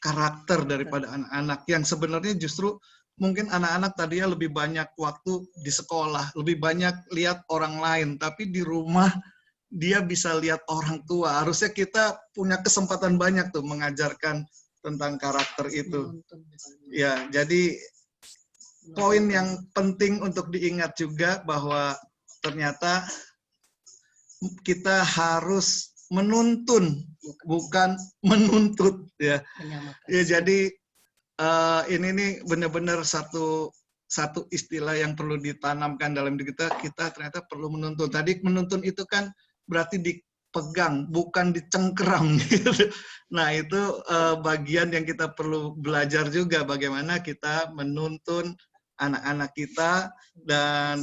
karakter daripada anak-anak yang sebenarnya justru mungkin anak-anak tadinya lebih banyak waktu di sekolah, lebih banyak lihat orang lain, tapi di rumah dia bisa lihat orang tua. Harusnya kita punya kesempatan banyak tuh mengajarkan tentang karakter itu. Ya, jadi poin yang penting untuk diingat juga bahwa ternyata kita harus menuntun, bukan menuntut ya. Ya, jadi ini nih benar-benar satu istilah yang perlu ditanamkan dalam diri kita. Kita ternyata perlu menuntun. Tadi menuntun itu kan berarti dipegang, bukan dicengkeram gitu. Nah, itu bagian yang kita perlu belajar juga, bagaimana kita menuntun anak-anak kita. Dan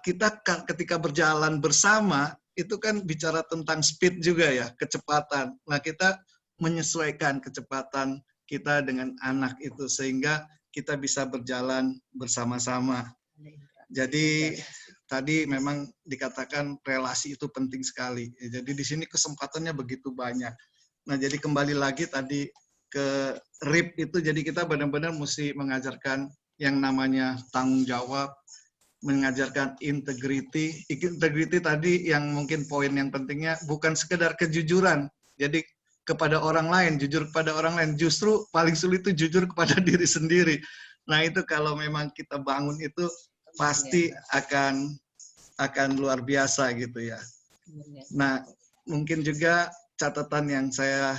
kita ketika berjalan bersama itu kan bicara tentang speed juga ya, kecepatan. Nah, kita menyesuaikan kecepatan kita dengan anak itu sehingga kita bisa berjalan bersama-sama. Jadi tadi memang dikatakan relasi itu penting sekali. Jadi di sini kesempatannya begitu banyak. Nah, jadi kembali lagi tadi ke RIP itu, jadi kita benar-benar mesti mengajarkan yang namanya tanggung jawab, mengajarkan integrity. Integrity tadi yang mungkin poin yang pentingnya bukan sekedar kejujuran. Jadi kepada orang lain, jujur kepada orang lain. Justru paling sulit itu jujur kepada diri sendiri. Nah, itu kalau memang kita bangun itu pasti akan luar biasa gitu ya. Nah, mungkin juga catatan yang saya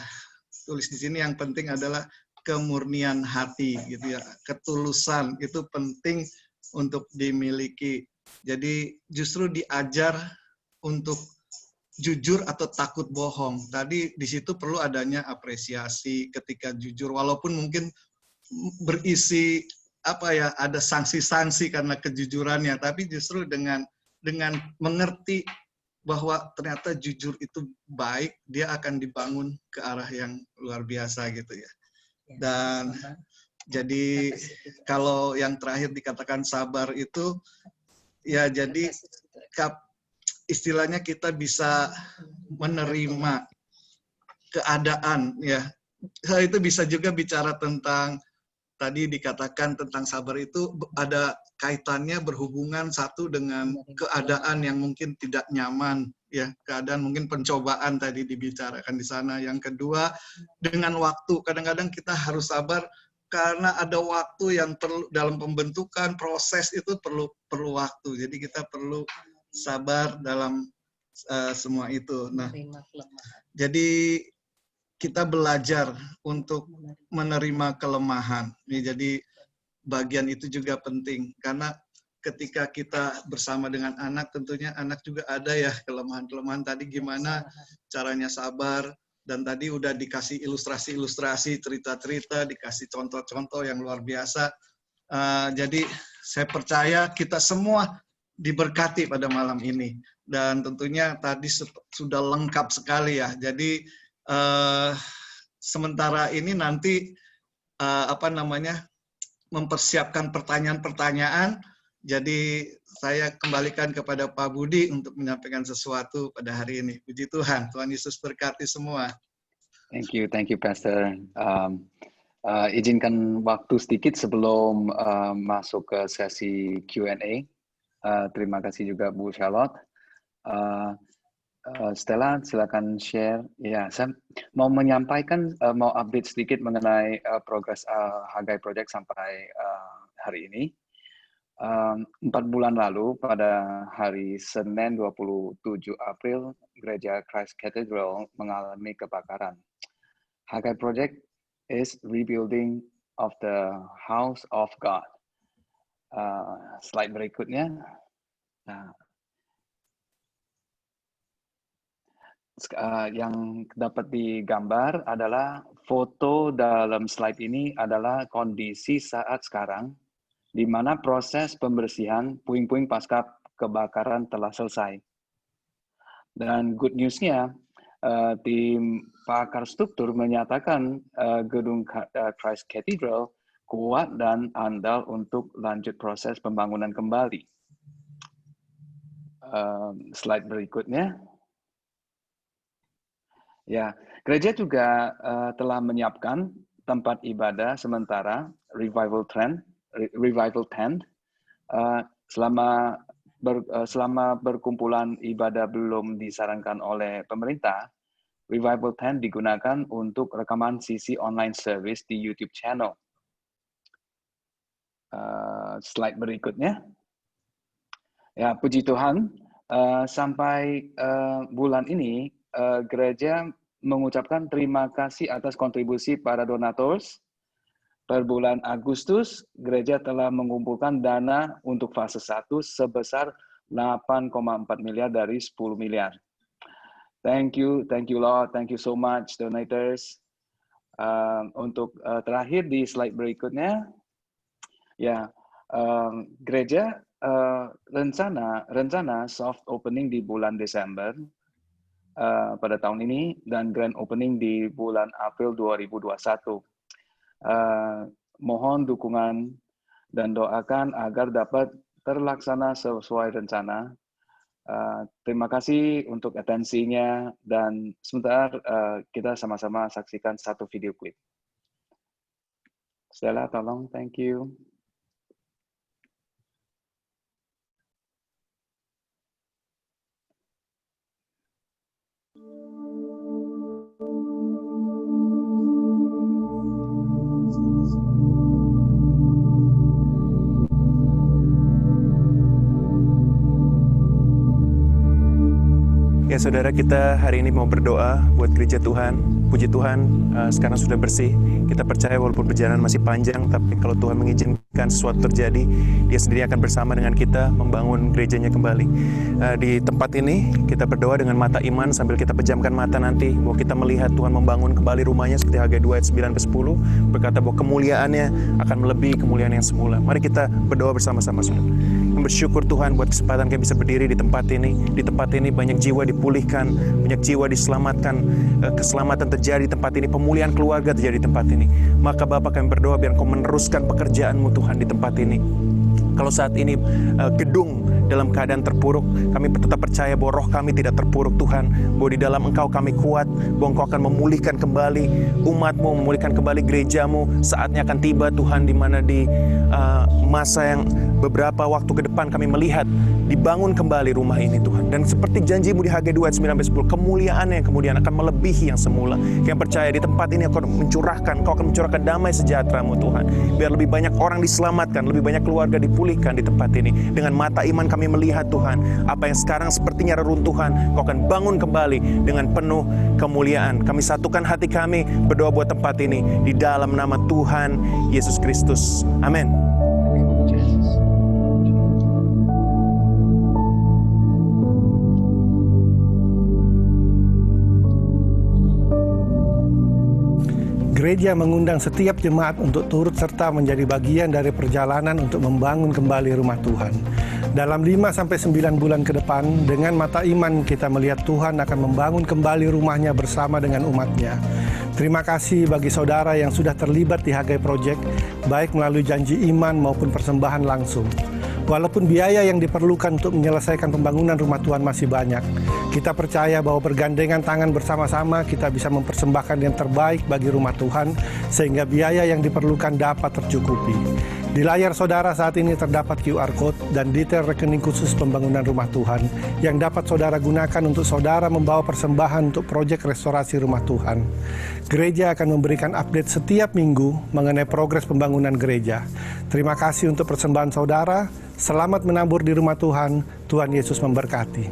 tulis di sini yang penting adalah kemurnian hati gitu ya. Ketulusan itu penting untuk dimiliki. Jadi justru diajar untuk jujur atau takut bohong. Tadi di situ perlu adanya apresiasi ketika jujur, walaupun mungkin berisi ada sanksi-sanksi karena kejujurannya, tapi justru dengan mengerti bahwa ternyata jujur itu baik, dia akan dibangun ke arah yang luar biasa gitu ya. Dan jadi kalau yang terakhir dikatakan sabar itu, ya jadi istilahnya kita bisa menerima keadaan, ya. Itu bisa juga bicara tentang, tadi dikatakan tentang sabar itu ada kaitannya berhubungan satu dengan keadaan yang mungkin tidak nyaman, ya, keadaan mungkin pencobaan tadi dibicarakan di sana. Yang kedua dengan waktu, kadang-kadang kita harus sabar karena ada waktu yang perlu dalam pembentukan proses itu perlu waktu. Jadi kita perlu sabar dalam semua itu. Nah, jadi kita belajar untuk menerima kelemahan. Jadi bagian itu juga penting, karena ketika kita bersama dengan anak, tentunya anak juga ada ya kelemahan-kelemahan tadi, gimana caranya sabar, dan tadi udah dikasih ilustrasi-ilustrasi, cerita-cerita, dikasih contoh-contoh yang luar biasa. Jadi saya percaya kita semua diberkati pada malam ini, dan tentunya tadi sudah lengkap sekali ya. Jadi sementara ini nanti mempersiapkan pertanyaan-pertanyaan. Jadi saya kembalikan kepada Pak Budi untuk menyampaikan sesuatu pada hari ini. Puji Tuhan, Tuhan Yesus berkati semua. Thank you, Pastor. Izinkan waktu sedikit sebelum masuk ke sesi Q&A. Terima kasih juga Bu Charlotte. Stella, silakan share. Ya, saya mau menyampaikan, mau update sedikit mengenai progres Hagai Project sampai hari ini. 4 bulan lalu, pada hari Senin 27 April, Gereja Christ Cathedral mengalami kebakaran. Hagai Project is rebuilding of the house of God. Slide berikutnya. Nah, yang dapat digambar adalah foto dalam slide ini adalah kondisi saat sekarang, di mana proses pembersihan puing-puing pasca kebakaran telah selesai. Dan good news-nya, tim pakar struktur menyatakan gedung Christ Cathedral kuat dan andal untuk lanjut proses pembangunan kembali. Slide berikutnya. Ya, gereja juga telah menyiapkan tempat ibadah sementara revival tent. Selama berkumpulan ibadah belum disarankan oleh pemerintah, revival tent digunakan untuk rekaman sisi online service di YouTube channel. Slide berikutnya. Ya, puji Tuhan, sampai bulan ini gereja mengucapkan terima kasih atas kontribusi para donators. Per bulan Agustus, gereja telah mengumpulkan dana untuk fase 1 sebesar 8,4 miliar dari 10 miliar. Thank you Lord, thank you so much donators. Untuk terakhir di slide berikutnya, ya, gereja rencana soft opening di bulan Desember pada tahun ini, dan grand opening di bulan April 2021. Mohon dukungan dan doakan agar dapat terlaksana sesuai rencana. Terima kasih untuk atensinya, dan sebentar kita sama-sama saksikan satu video klip. Stella, tolong, thank you. Ya saudara, kita hari ini mau berdoa buat gereja Tuhan. Puji Tuhan, sekarang sudah bersih. Kita percaya walaupun perjalanan masih panjang, tapi kalau Tuhan mengizinkan sesuatu terjadi, Dia sendiri akan bersama dengan kita membangun gerejanya kembali. Di tempat ini, kita berdoa dengan mata iman sambil kita pejamkan mata nanti, bahwa kita melihat Tuhan membangun kembali rumahnya seperti Hagai 2 ayat 9-10, berkata bahwa kemuliaannya akan melebihi kemuliaan yang semula. Mari kita berdoa bersama-sama, saudara. Bersyukur Tuhan buat kesempatan kami bisa berdiri di tempat ini. Di tempat ini banyak jiwa dipulihkan, banyak jiwa diselamatkan, keselamatan terjadi di tempat ini, pemulihan keluarga terjadi di tempat ini. Maka Bapa, kami berdoa biar Kau meneruskan pekerjaan-Mu Tuhan di tempat ini. Kalau saat ini gedung dalam keadaan terpuruk. Kami tetap percaya bahwa roh kami tidak terpuruk Tuhan, bahwa di dalam Engkau kami kuat, bahwa Engkau akan memulihkan kembali umat-Mu, memulihkan kembali gereja-Mu. Saatnya akan tiba Tuhan, di mana di masa yang beberapa waktu ke depan kami melihat dibangun kembali rumah ini Tuhan. Dan seperti janji-Mu di Hagai 2 ayat 9 sampai 10, kemuliaan yang kemudian akan melebihi yang semula. Yang percaya di tempat ini Kau akan mencurahkan damai sejahtera-Mu Tuhan. Biar lebih banyak orang diselamatkan, lebih banyak keluarga dipulihkan di tempat ini. Dengan mata iman kami melihat Tuhan, apa yang sekarang sepertinya reruntuhan, Kau akan bangun kembali dengan penuh kemuliaan. Kami satukan hati kami berdoa buat tempat ini di dalam nama Tuhan Yesus Kristus. Amin. Gereja mengundang setiap jemaat untuk turut serta menjadi bagian dari perjalanan untuk membangun kembali rumah Tuhan. Dalam 5-9 bulan ke depan, dengan mata iman kita melihat Tuhan akan membangun kembali rumahnya bersama dengan umatnya. Terima kasih bagi saudara yang sudah terlibat di Hagai Project, baik melalui janji iman maupun persembahan langsung. Walaupun biaya yang diperlukan untuk menyelesaikan pembangunan rumah Tuhan masih banyak, kita percaya bahwa bergandengan tangan bersama-sama kita bisa mempersembahkan yang terbaik bagi rumah Tuhan, sehingga biaya yang diperlukan dapat tercukupi. Di layar saudara saat ini terdapat QR Code dan detail rekening khusus pembangunan rumah Tuhan yang dapat saudara gunakan untuk saudara membawa persembahan untuk proyek restorasi rumah Tuhan. Gereja akan memberikan update setiap minggu mengenai progres pembangunan gereja. Terima kasih untuk persembahan saudara. Selamat menabur di rumah Tuhan. Tuhan Yesus memberkati.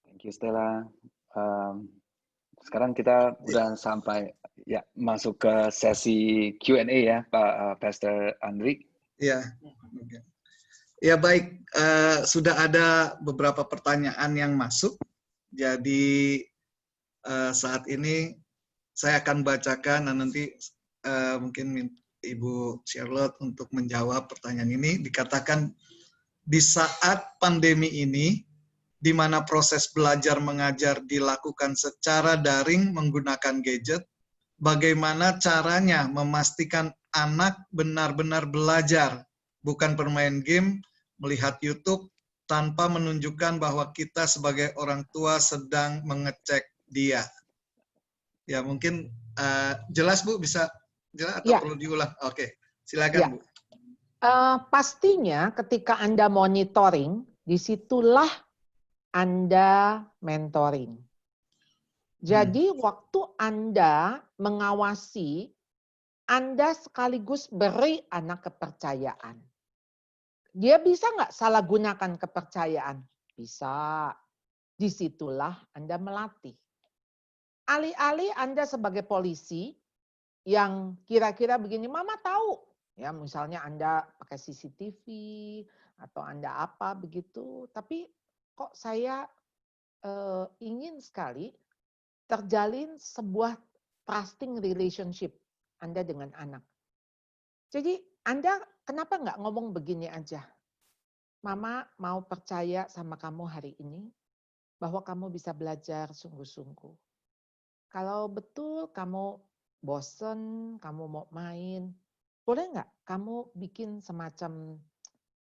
Thank you Stella. Sekarang kita udah sampai ya masuk ke sesi Q&A ya Pak Pastor Andri. Ya, ya baik. Sudah ada beberapa pertanyaan yang masuk. Jadi saat ini saya akan bacakan dan nanti mungkin Ibu Charlotte untuk menjawab pertanyaan ini. Dikatakan di saat pandemi ini, di mana proses belajar mengajar dilakukan secara daring menggunakan gadget, bagaimana caranya memastikan anak benar-benar belajar, bukan bermain game, melihat YouTube, tanpa menunjukkan bahwa kita sebagai orang tua sedang mengecek dia. Ya mungkin jelas Bu, bisa jelas atau perlu diulang? Oke, silakan Bu. Pastinya ketika Anda monitoring, disitulah Anda mentoring. Jadi waktu Anda mengawasi, Anda sekaligus beri anak kepercayaan. Dia bisa nggak salah gunakan kepercayaan? Bisa. Disitulah Anda melatih. Alih-alih Anda sebagai polisi yang kira-kira begini, Mama tahu. Ya misalnya Anda pakai CCTV atau Anda apa begitu, tapi kok saya ingin sekali terjalin sebuah trusting relationship Anda dengan anak. Jadi Anda kenapa nggak ngomong begini aja? Mama mau percaya sama kamu hari ini bahwa kamu bisa belajar sungguh-sungguh. Kalau betul kamu bosen, kamu mau main, boleh nggak kamu bikin semacam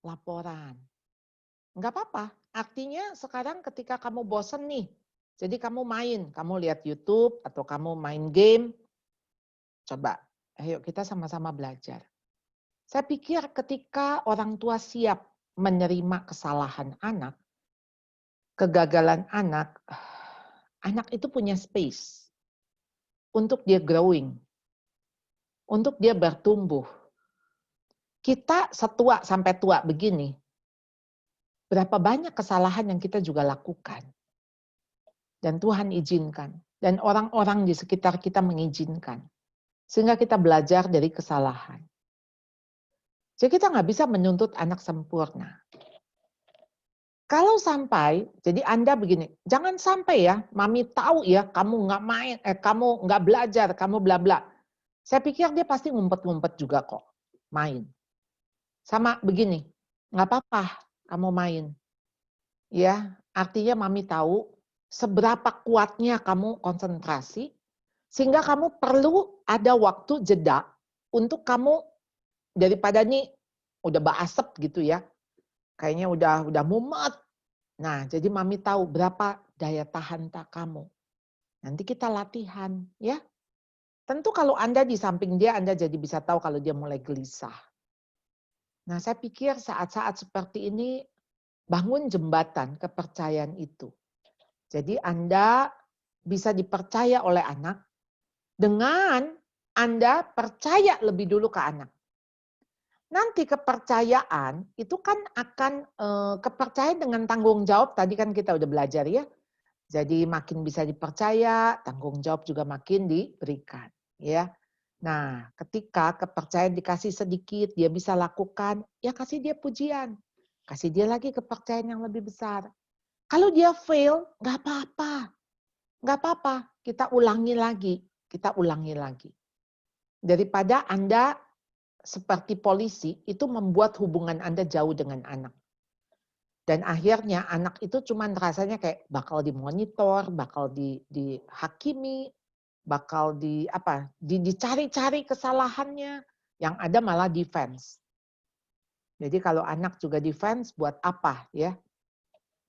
laporan? Nggak apa-apa. Artinya sekarang ketika kamu bosen nih, jadi kamu main, kamu lihat YouTube atau kamu main game, coba, ayo kita sama-sama belajar. Saya pikir ketika orang tua siap menerima kesalahan anak, kegagalan anak, anak itu punya space untuk dia growing, untuk dia bertumbuh. Kita setua sampai tua begini, berapa banyak kesalahan yang kita juga lakukan. Dan Tuhan izinkan. Dan orang-orang di sekitar kita mengizinkan. Sehingga kita belajar dari kesalahan. Jadi kita nggak bisa menuntut anak sempurna. Kalau sampai, jadi Anda begini, jangan sampai ya, Mami tahu ya, kamu nggak main, kamu nggak belajar, kamu bla bla. Saya pikir dia pasti ngumpet-ngumpet juga kok, main. Sama begini, nggak apa-apa, kamu main. Ya, artinya Mami tahu seberapa kuatnya kamu konsentrasi, sehingga kamu perlu ada waktu jeda untuk kamu daripada nih udah basep gitu ya, kayaknya udah mumet. Nah, jadi mami tahu berapa daya tahan kamu. Nanti kita latihan ya. Tentu kalau Anda di samping dia, Anda jadi bisa tahu kalau dia mulai gelisah. Nah, saya pikir saat-saat seperti ini bangun jembatan kepercayaan itu. Jadi Anda bisa dipercaya oleh anak dengan Anda percaya lebih dulu ke anak. Nanti kepercayaan itu kan akan kepercayaan dengan tanggung jawab, tadi kan kita udah belajar ya. Jadi makin bisa dipercaya, tanggung jawab juga makin diberikan, ya. Nah, ketika kepercayaan dikasih sedikit, dia bisa lakukan, ya kasih dia pujian. Kasih dia lagi kepercayaan yang lebih besar. Kalau dia fail, nggak apa-apa. Nggak apa-apa, kita ulangi lagi. Kita ulangi lagi. Daripada Anda seperti polisi, itu membuat hubungan Anda jauh dengan anak. Dan akhirnya anak itu cuma rasanya kayak bakal dimonitor, bakal dihakimi, bakal dicari-cari kesalahannya, yang ada malah defense. Jadi kalau anak juga defense buat apa ya?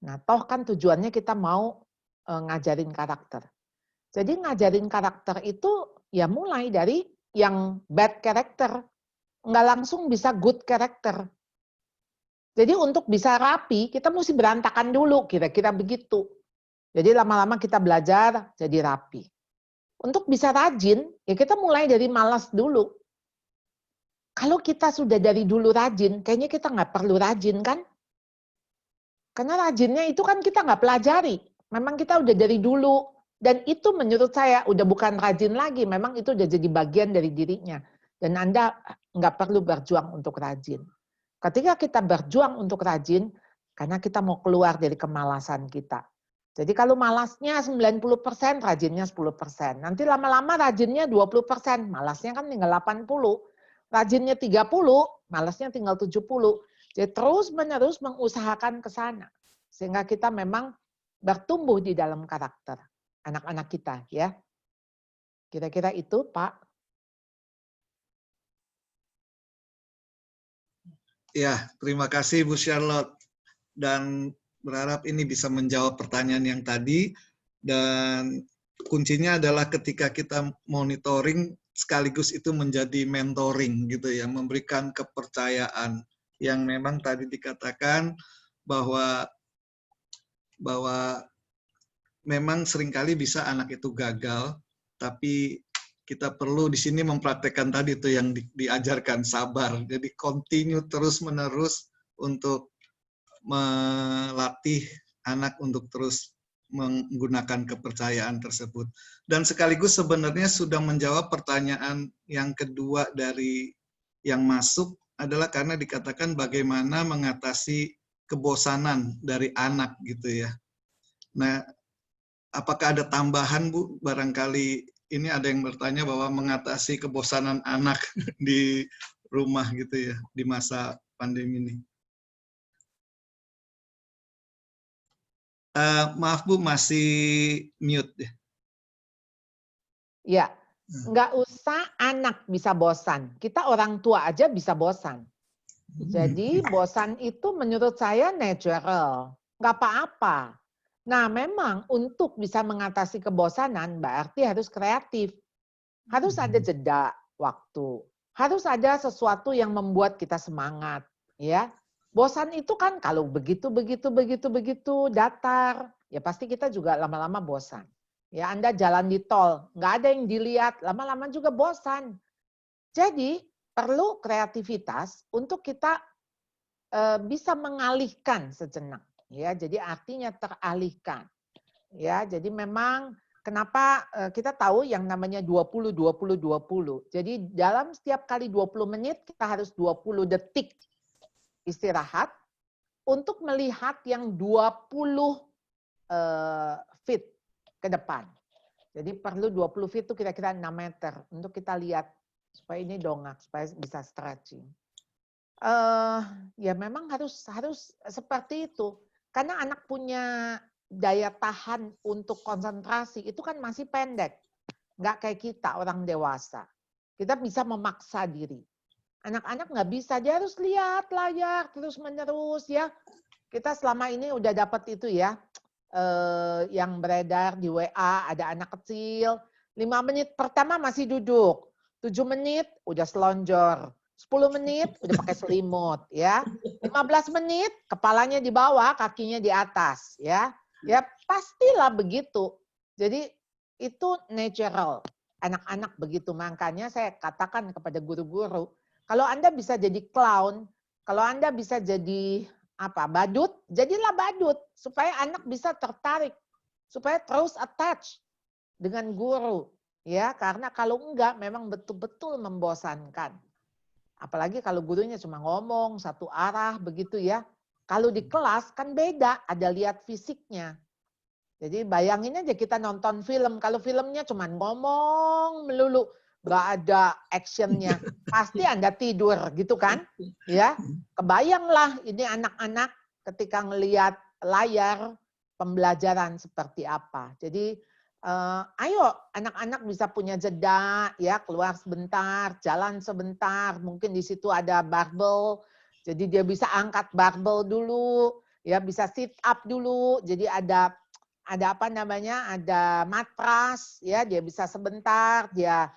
Nah, toh kan tujuannya kita mau ngajarin karakter. Jadi ngajarin karakter itu ya mulai dari yang bad character, nggak langsung bisa good character. Jadi untuk bisa rapi, kita mesti berantakan dulu, kira-kira begitu. Jadi lama-lama kita belajar jadi rapi. Untuk bisa rajin, ya kita mulai dari malas dulu. Kalau kita sudah dari dulu rajin, kayaknya kita nggak perlu rajin kan? Karena rajinnya itu kan kita nggak pelajari. Memang kita udah dari dulu. Dan itu menurut saya udah bukan rajin lagi, memang itu udah jadi bagian dari dirinya. Dan Anda nggak perlu berjuang untuk rajin. Ketika kita berjuang untuk rajin, karena kita mau keluar dari kemalasan kita. Jadi kalau malasnya 90%, rajinnya 10%. Nanti lama-lama rajinnya 20%, malasnya kan tinggal 80%. Rajinnya 30%, malasnya tinggal 70%. Jadi terus-menerus mengusahakan ke sana. Sehingga kita memang bertumbuh di dalam karakter anak-anak kita. Ya. Kira-kira itu, Pak. Ya, terima kasih Bu Charlotte. Dan berharap ini bisa menjawab pertanyaan yang tadi. Dan kuncinya adalah ketika kita monitoring, sekaligus itu menjadi mentoring gitu ya, memberikan kepercayaan yang memang tadi dikatakan bahwa memang seringkali bisa anak itu gagal, tapi kita perlu di sini mempraktekkan tadi itu yang diajarkan, sabar. Jadi continue terus-menerus untuk melatih anak untuk terus menggunakan kepercayaan tersebut. Dan sekaligus sebenarnya sudah menjawab pertanyaan yang kedua dari yang masuk adalah karena dikatakan bagaimana mengatasi kebosanan dari anak gitu ya. Nah, apakah ada tambahan Bu? Barangkali ini ada yang bertanya bahwa mengatasi kebosanan anak di rumah gitu ya, di masa pandemi ini. Maaf Bu, masih mute ya. Ya, nggak usah anak bisa bosan. Kita orang tua aja bisa bosan. Jadi bosan itu menurut saya natural, nggak apa-apa. Nah, memang untuk bisa mengatasi kebosanan berarti harus kreatif. Harus ada jeda waktu. Harus ada sesuatu yang membuat kita semangat, ya. Bosan itu kan kalau begitu datar, ya pasti kita juga lama-lama bosan. Ya, Anda jalan di tol, nggak ada yang dilihat, lama-lama juga bosan. Jadi, perlu kreativitas untuk kita bisa mengalihkan sejenak. Ya, jadi artinya teralihkan. Ya, jadi memang kenapa kita tahu yang namanya 20-20-20. Jadi dalam setiap kali 20 menit kita harus 20 detik istirahat untuk melihat yang 20 feet ke depan. Jadi perlu 20 feet itu kira-kira 6 meter untuk kita lihat supaya ini dongak, supaya bisa stretching. Ya memang harus seperti itu. Karena anak punya daya tahan untuk konsentrasi itu kan masih pendek. Nggak kayak kita orang dewasa. Kita bisa memaksa diri. Anak-anak nggak bisa, dia harus lihat layar terus-menerus ya. Kita selama ini udah dapat itu ya, yang beredar di WA, ada anak kecil, 5 menit pertama masih duduk, 7 menit udah selonjor, 10 menit udah pakai selimut ya, 15 menit kepalanya di bawah, kakinya di atas ya. Ya pastilah begitu. Jadi itu natural. Anak-anak begitu, makanya saya katakan kepada guru-guru, kalau Anda bisa jadi clown, kalau Anda bisa jadi badut, jadilah badut supaya anak bisa tertarik, supaya terus attach dengan guru, ya. Karena kalau enggak, memang betul-betul membosankan. Apalagi kalau gurunya cuma ngomong satu arah begitu ya. Kalau di kelas kan beda, ada lihat fisiknya. Jadi bayangin aja kita nonton film, kalau filmnya cuma ngomong melulu, nggak ada actionnya, pasti Anda tidur gitu kan? Ya, kebayanglah ini anak-anak ketika ngelihat layar pembelajaran seperti apa. Jadi ayo anak-anak bisa punya jeda ya, keluar sebentar, jalan sebentar, mungkin di situ ada barbel, jadi dia bisa angkat barbel dulu, ya bisa sit up dulu, jadi ada ada matras ya, dia bisa sebentar dia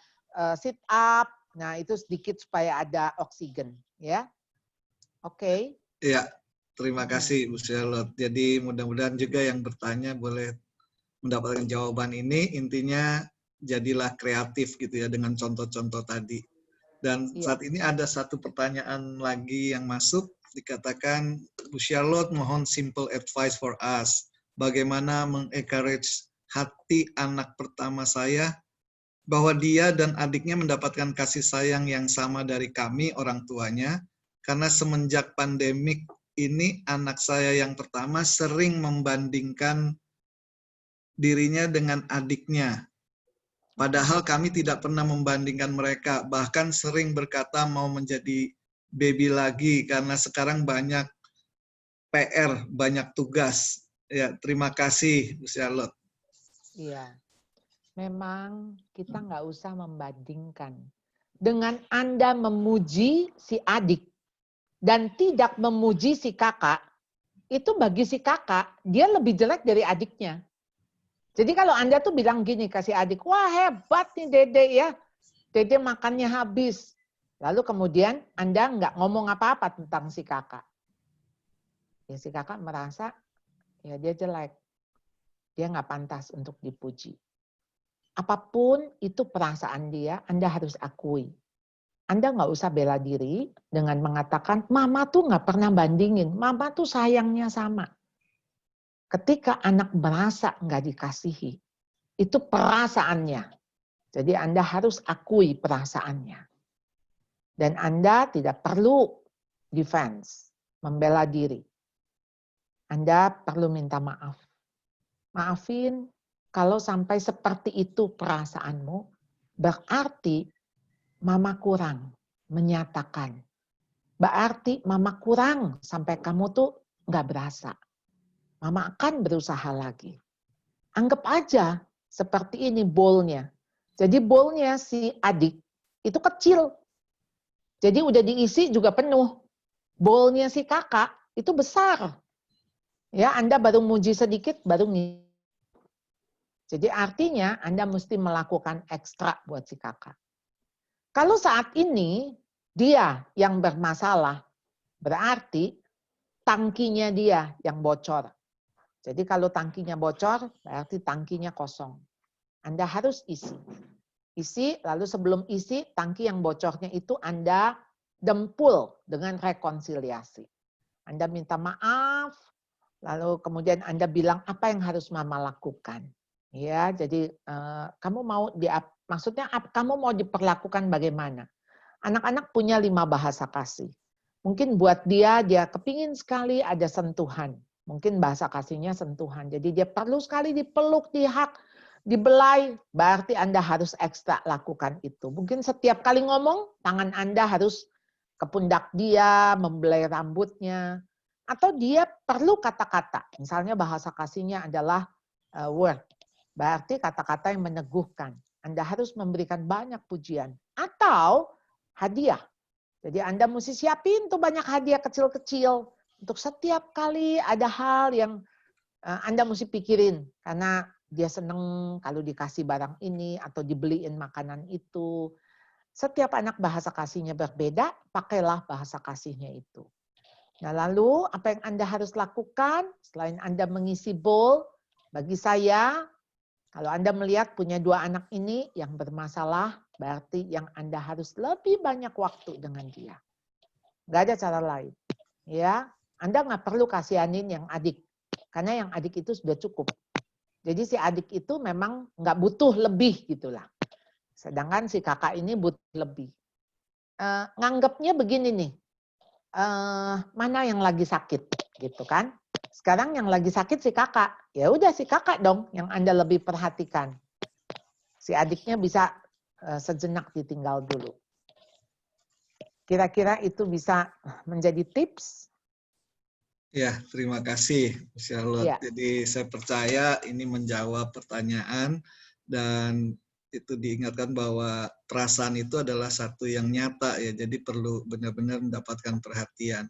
sit up. Nah, itu sedikit supaya ada oksigen ya. Oke. Iya, terima kasih Bu Charlotte. Jadi mudah-mudahan juga yang bertanya boleh mendapatkan jawaban ini. Intinya jadilah kreatif gitu ya dengan contoh-contoh tadi. Dan saat ini ada satu pertanyaan lagi yang masuk, dikatakan Bu Charlotte mohon simple advice for us. Bagaimana mengencourage hati anak pertama saya bahwa dia dan adiknya mendapatkan kasih sayang yang sama dari kami orang tuanya, karena semenjak pandemik ini anak saya yang pertama sering membandingkan dirinya dengan adiknya. Padahal kami tidak pernah membandingkan mereka, bahkan sering berkata mau menjadi baby lagi karena sekarang banyak PR, banyak tugas. Ya, terima kasih Bu Charlotte. Iya, memang kita nggak usah membandingkan. Dengan Anda memuji si adik dan tidak memuji si kakak, itu bagi si kakak, dia lebih jelek dari adiknya. Jadi kalau Anda tuh bilang gini ke si adik, wah hebat nih Dede ya, Dede makannya habis. Lalu kemudian Anda nggak ngomong apa-apa tentang si kakak. Ya si kakak merasa, ya dia jelek. Dia nggak pantas untuk dipuji. Apapun itu perasaan dia, Anda harus akui. Anda nggak usah bela diri dengan mengatakan, mama tuh nggak pernah bandingin, mama tuh sayangnya sama. Ketika anak merasa nggak dikasihi, itu perasaannya. Jadi Anda harus akui perasaannya. Dan Anda tidak perlu defense, membela diri. Anda perlu minta maaf. Maafin kalau sampai seperti itu perasaanmu, berarti mama kurang menyatakan. Berarti mama kurang sampai kamu tuh nggak berasa. Mama akan berusaha lagi. Anggap aja seperti ini bowl-nya. Jadi bowl-nya si adik itu kecil. Jadi udah diisi juga penuh. Bowl-nya si kakak itu besar. Ya, Anda baru muji sedikit, baru jadi artinya Anda mesti melakukan ekstra buat si kakak. Kalau saat ini dia yang bermasalah, berarti tangkinya dia yang bocor. Jadi kalau tangkinya bocor, berarti tangkinya kosong. Anda harus isi. Isi, lalu sebelum isi, tangki yang bocornya itu Anda dempul dengan rekonsiliasi. Anda minta maaf, lalu kemudian Anda bilang apa yang harus mama lakukan. Ya, jadi kamu mau maksudnya kamu mau diperlakukan bagaimana? Anak-anak punya 5 bahasa kasih. Mungkin buat dia kepingin sekali ada sentuhan. Mungkin bahasa kasihnya sentuhan. Jadi dia perlu sekali dipeluk, dihak, dibelai. Berarti Anda harus ekstra lakukan itu. Mungkin setiap kali ngomong, tangan Anda harus ke pundak dia, membelai rambutnya. Atau dia perlu kata-kata. Misalnya bahasa kasihnya adalah word. Berarti kata-kata yang meneguhkan. Anda harus memberikan banyak pujian. Atau hadiah. Jadi Anda mesti siapin tuh banyak hadiah kecil-kecil. Untuk setiap kali ada hal yang Anda mesti pikirin. Karena dia seneng kalau dikasih barang ini atau dibeliin makanan itu. Setiap anak bahasa kasihnya berbeda, pakailah bahasa kasihnya itu. Nah lalu apa yang Anda harus lakukan selain Anda mengisi bowl, bagi saya kalau Anda melihat punya 2 anak ini yang bermasalah, berarti yang Anda harus lebih banyak waktu dengan dia. Nggak ada cara lain. Ya, Anda nggak perlu kasihanin yang adik. Karena yang adik itu sudah cukup. Jadi si adik itu memang nggak butuh lebih gitulah. Sedangkan si kakak ini butuh lebih. Nganggapnya begini nih, mana yang lagi sakit gitu kan? Sekarang yang lagi sakit si kakak, ya udah si kakak dong yang Anda lebih perhatikan. Si adiknya bisa sejenak ditinggal dulu. Kira-kira itu bisa menjadi tips. Ya, terima kasih, Bu Charlotte. Ya. Jadi saya percaya ini menjawab pertanyaan dan itu diingatkan bahwa perasaan itu adalah satu yang nyata ya. Jadi perlu benar-benar mendapatkan perhatian.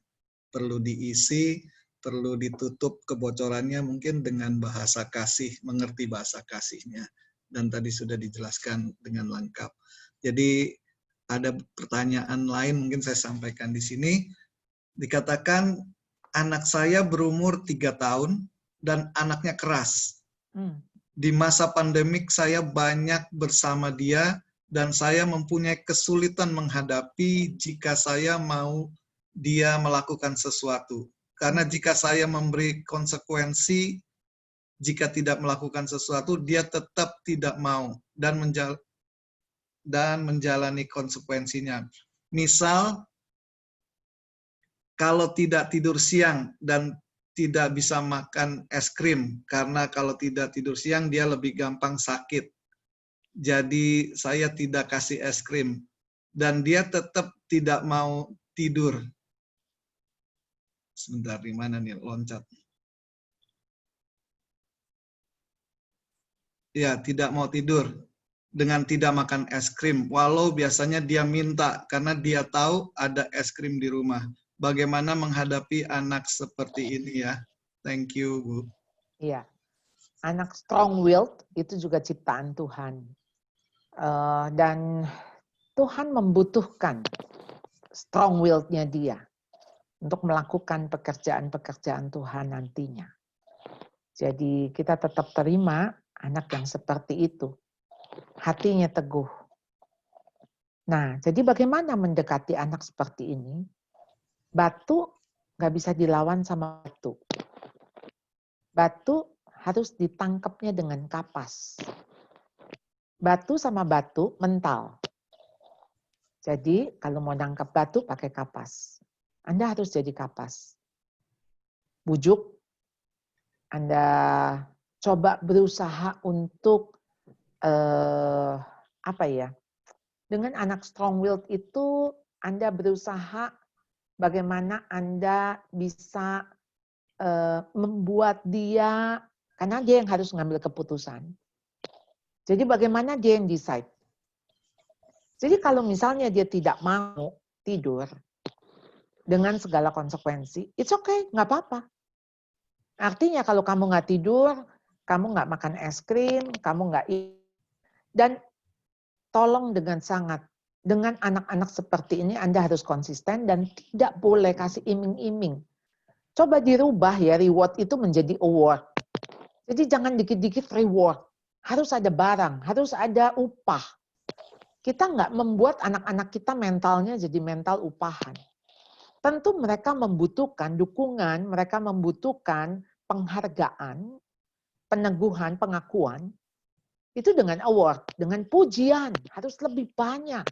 Perlu diisi, perlu ditutup kebocorannya mungkin dengan bahasa kasih, mengerti bahasa kasihnya. Dan tadi sudah dijelaskan dengan lengkap. Jadi ada pertanyaan lain mungkin saya sampaikan di sini. Dikatakan anak saya berumur 3 tahun dan anaknya keras. Di masa pandemik saya banyak bersama dia dan saya mempunyai kesulitan menghadapi jika saya mau dia melakukan sesuatu. Karena jika saya memberi konsekuensi, jika tidak melakukan sesuatu, dia tetap tidak mau dan menjalani konsekuensinya. Misal, kalau tidak tidur siang dan tidak bisa makan es krim, karena kalau tidak tidur siang dia lebih gampang sakit. Jadi saya tidak kasih es krim dan dia tetap tidak mau tidur. Sebentar, di mana nih loncat? Ya, tidak mau tidur dengan tidak makan es krim, walau biasanya dia minta karena dia tahu ada es krim di rumah. Bagaimana menghadapi anak seperti ini ya? Thank you, Bu. Iya, anak strong-willed itu juga ciptaan Tuhan. Dan Tuhan membutuhkan strong-willed-nya dia untuk melakukan pekerjaan-pekerjaan Tuhan nantinya. Jadi kita tetap terima anak yang seperti itu. Hatinya teguh. Nah, jadi bagaimana mendekati anak seperti ini? Batu nggak bisa dilawan sama batu. Batu harus ditangkapnya dengan kapas. Batu sama batu mental. Jadi kalau mau nangkap batu pakai kapas. Anda harus jadi kapas. Bujuk. Anda coba berusaha untuk dengan anak strong-willed itu Anda berusaha bagaimana Anda bisa membuat dia, karena dia yang harus mengambil keputusan. Jadi bagaimana dia yang decide. Jadi kalau misalnya dia tidak mau tidur dengan segala konsekuensi, it's okay, nggak apa-apa. Artinya kalau kamu nggak tidur, kamu nggak makan es krim, kamu nggak dan tolong dengan sangat, dengan anak-anak seperti ini Anda harus konsisten dan tidak boleh kasih iming-iming. Coba dirubah ya reward itu menjadi award. Jadi jangan dikit-dikit reward. Harus ada barang, harus ada upah. Kita nggak membuat anak-anak kita mentalnya jadi mental upahan. Tentu mereka membutuhkan dukungan, mereka membutuhkan penghargaan, peneguhan, pengakuan. Itu dengan award, dengan pujian, harus lebih banyak.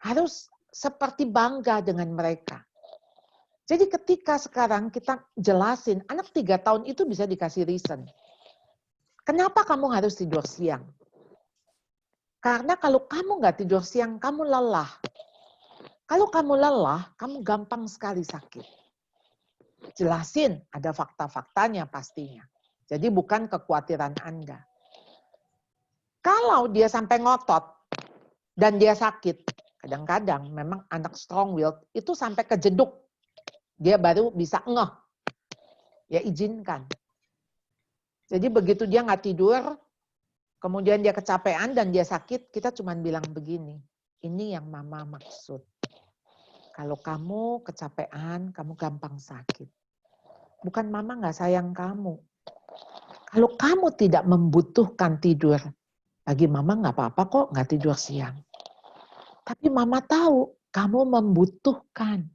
Harus seperti bangga dengan mereka. Jadi ketika sekarang kita jelasin, anak 3 tahun itu bisa dikasih reason. Kenapa kamu harus tidur siang? Karena kalau kamu nggak tidur siang, kamu lelah. Kalau kamu lelah, kamu gampang sekali sakit. Jelasin, ada fakta-faktanya pastinya. Jadi bukan kekhawatiran Anda. Kalau dia sampai ngotot, dan dia sakit. Kadang-kadang memang anak strong willed itu sampai kejeduk. Dia baru bisa ngeh. Ya izinkan. Jadi begitu dia nggak tidur, kemudian dia kecapean dan dia sakit, kita cuma bilang begini, ini yang mama maksud. Kalau kamu kecapean, kamu gampang sakit. Bukan mama nggak sayang kamu. Kalau kamu tidak membutuhkan tidur, bagi mama nggak apa-apa kok nggak tidur siang. Tapi mama tahu kamu membutuhkan.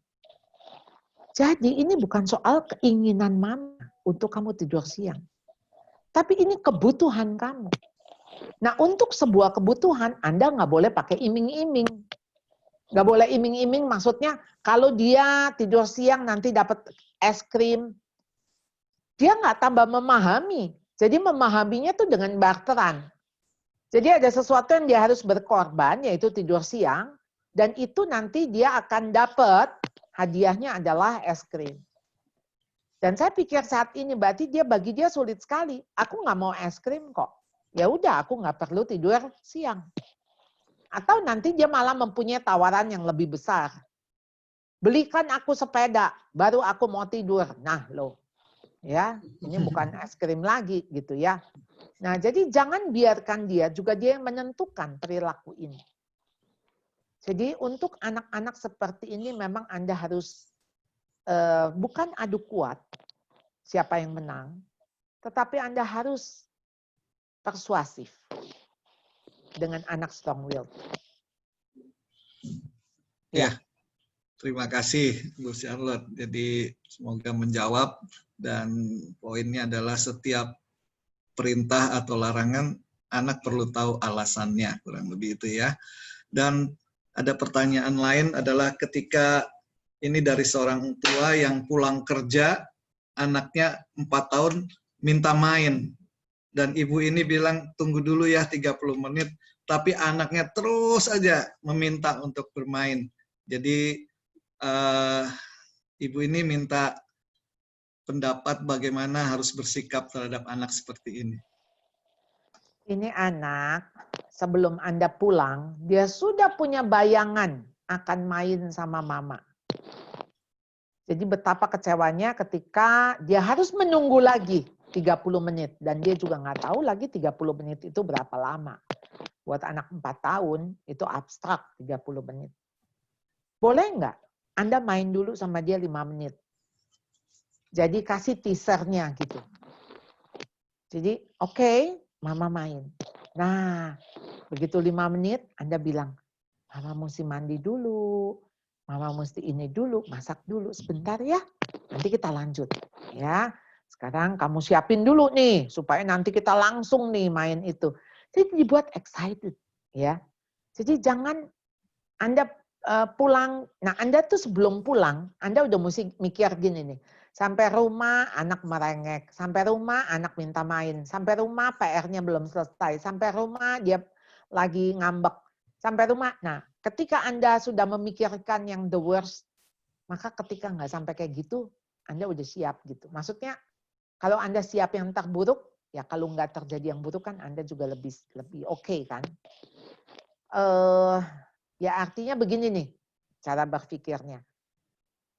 Jadi ini bukan soal keinginan mama untuk kamu tidur siang. Tapi ini kebutuhan kamu. Nah untuk sebuah kebutuhan, Anda nggak boleh pakai iming-iming. Nggak boleh iming-iming maksudnya kalau dia tidur siang nanti dapat es krim. Dia nggak tambah memahami. Jadi memahaminya tuh dengan barteran. Jadi ada sesuatu yang dia harus berkorban, yaitu tidur siang. Dan itu nanti dia akan dapat, hadiahnya adalah es krim. Dan saya pikir saat ini berarti bagi dia sulit sekali. Aku nggak mau es krim kok. Ya udah, aku nggak perlu tidur siang. Atau nanti dia malah mempunyai tawaran yang lebih besar. Belikan aku sepeda, baru aku mau tidur. Nah loh, ya ini bukan es krim lagi gitu ya. Nah jadi jangan biarkan dia yang menentukan perilaku ini. Jadi untuk anak-anak seperti ini memang Anda harus bukan adu kuat siapa yang menang, tetapi Anda harus persuasif dengan anak strong willed. Ya, terima kasih Bu Charlotte. Jadi semoga menjawab dan poinnya adalah setiap perintah atau larangan anak perlu tahu alasannya, kurang lebih itu ya. Dan ada pertanyaan lain adalah ketika ini dari seorang tua yang pulang kerja, anaknya 4 tahun minta main. Dan ibu ini bilang tunggu dulu ya 30 menit, tapi anaknya terus aja meminta untuk bermain. Jadi ibu ini minta pendapat bagaimana harus bersikap terhadap anak seperti ini. Ini anak, sebelum Anda pulang, dia sudah punya bayangan akan main sama mama. Jadi betapa kecewanya ketika dia harus menunggu lagi 30 menit. Dan dia juga nggak tahu lagi 30 menit itu berapa lama. Buat anak 4 tahun, itu abstrak 30 menit. Boleh nggak Anda main dulu sama dia 5 menit? Jadi kasih teasernya gitu. Jadi oke, mama main. Nah, begitu 5 menit Anda bilang, mama mesti mandi dulu, mama mesti ini dulu, masak dulu sebentar ya. Nanti kita lanjut. Ya, sekarang kamu siapin dulu nih supaya nanti kita langsung nih main itu. Jadi dibuat excited, ya. Jadi jangan Anda pulang. Nah, Anda tuh sebelum pulang, Anda udah mesti mikir gini nih. Sampai rumah anak merengek, sampai rumah anak minta main, sampai rumah PR-nya belum selesai, sampai rumah dia lagi ngambek, sampai rumah. Nah, ketika Anda sudah memikirkan yang the worst, maka ketika nggak sampai kayak gitu, Anda udah siap gitu. Maksudnya kalau Anda siap yang terburuk, ya kalau nggak terjadi yang buruk kan Anda juga lebih oke kan. Ya artinya begini nih cara berpikirnya.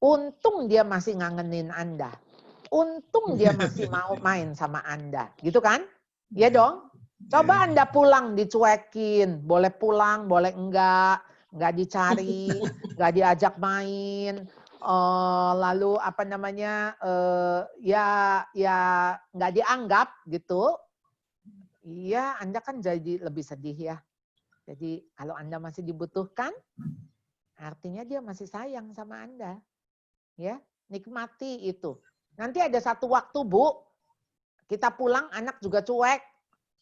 Untung dia masih ngangenin Anda. Untung dia masih mau main sama Anda. Gitu kan? Iya dong? Coba Anda pulang dicuekin. Boleh pulang, boleh enggak dicari, enggak diajak main. Lalu apa namanya, ya enggak dianggap gitu. Iya, Anda kan jadi lebih sedih ya. Jadi kalau Anda masih dibutuhkan, artinya dia masih sayang sama Anda. Ya, nikmati itu. Nanti ada satu waktu, Bu, kita pulang anak juga cuek.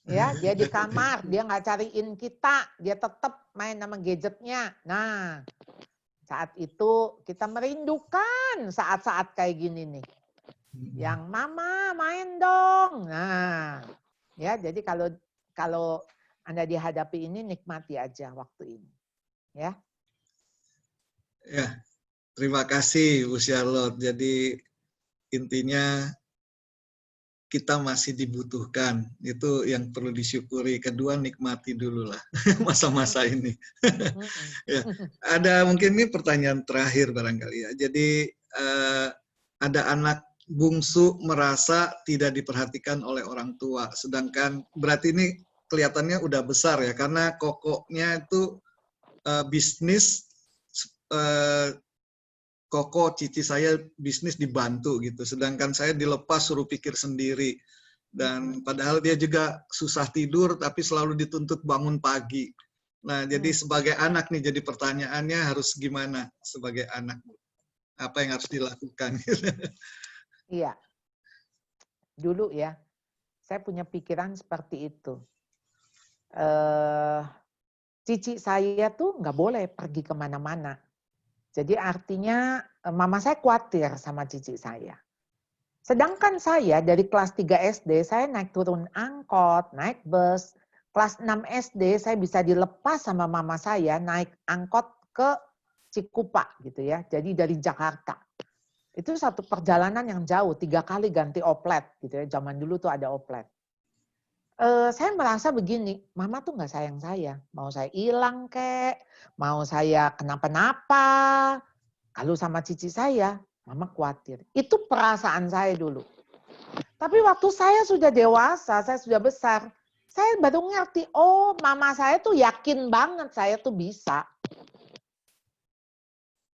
Ya, dia di kamar, dia nggak cariin kita, dia tetap main sama gadgetnya. Nah, saat itu kita merindukan saat-saat kayak gini nih. Yang mama main dong. Nah, ya jadi kalau Anda dihadapi ini nikmati aja waktu ini. Ya. Ya. Terima kasih Bu Charlotte. Jadi intinya kita masih dibutuhkan. Itu yang perlu disyukuri. Kedua, nikmati dulu lah masa-masa ini. Ya, ada mungkin ini pertanyaan terakhir barangkali ya. Jadi ada anak bungsu merasa tidak diperhatikan oleh orang tua, sedangkan berarti ini kelihatannya udah besar ya, karena kokoknya itu bisnis, koko cici saya bisnis dibantu gitu, sedangkan saya dilepas suruh pikir sendiri, dan padahal dia juga susah tidur tapi selalu dituntut bangun pagi. Nah, jadi sebagai anak nih, jadi pertanyaannya harus gimana sebagai anak, apa yang harus dilakukan? Iya, dulu ya saya punya pikiran seperti itu. Cici saya tuh nggak boleh pergi kemana-mana. Jadi artinya mama saya khawatir sama cici saya. Sedangkan saya dari kelas 3 SD, saya naik turun angkot, naik bus. Kelas 6 SD saya bisa dilepas sama mama saya naik angkot ke Cikupa gitu ya. Jadi dari Jakarta. Itu satu perjalanan yang jauh, 3 kali ganti oplet gitu ya. Zaman dulu tuh ada oplet. Saya merasa begini, mama tuh nggak sayang saya. Mau saya hilang kek, mau saya kenapa-napa. Kalau sama cici saya, mama khawatir. Itu perasaan saya dulu. Tapi waktu saya sudah dewasa, saya sudah besar, saya baru ngerti, oh mama saya tuh yakin banget saya tuh bisa.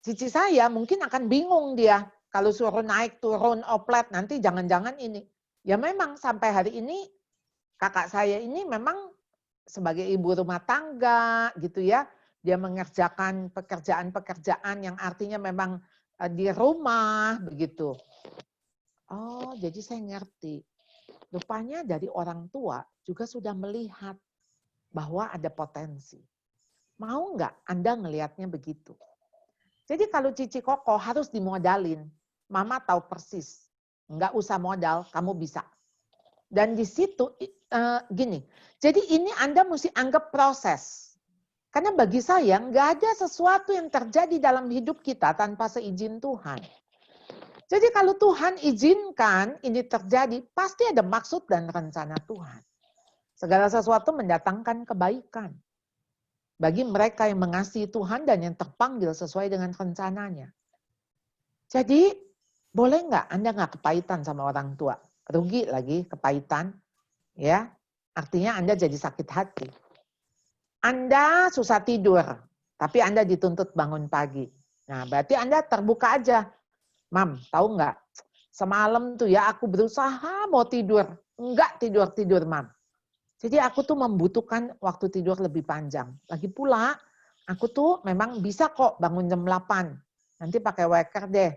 Cici saya mungkin akan bingung dia, kalau suruh naik turun oplet, nanti jangan-jangan ini. Ya memang sampai hari ini, kakak saya ini memang sebagai ibu rumah tangga gitu ya, dia mengerjakan pekerjaan-pekerjaan yang artinya memang di rumah begitu. Oh, jadi saya ngerti. Rupanya dari orang tua juga sudah melihat bahwa ada potensi. Mau nggak Anda ngelihatnya begitu? Jadi kalau Cici Koko harus dimodalin, Mama tahu persis. Nggak usah modal, kamu bisa. Dan di situ gini, jadi ini Anda mesti anggap proses. Karena bagi saya nggak ada sesuatu yang terjadi dalam hidup kita tanpa seizin Tuhan. Jadi kalau Tuhan izinkan ini terjadi, pasti ada maksud dan rencana Tuhan. Segala sesuatu mendatangkan kebaikan bagi mereka yang mengasihi Tuhan dan yang terpanggil sesuai dengan rencananya. Jadi boleh nggak Anda nggak kepahitan sama orang tua? Rugi lagi kepahitan, ya. Artinya Anda jadi sakit hati. Anda susah tidur, tapi Anda dituntut bangun pagi. Nah, berarti Anda terbuka aja. Mam, tahu nggak? Semalam tuh ya aku berusaha mau tidur. Enggak tidur-tidur, Mam. Jadi aku tuh membutuhkan waktu tidur lebih panjang. Lagi pula, aku tuh memang bisa kok bangun jam 8. Nanti pakai waker deh.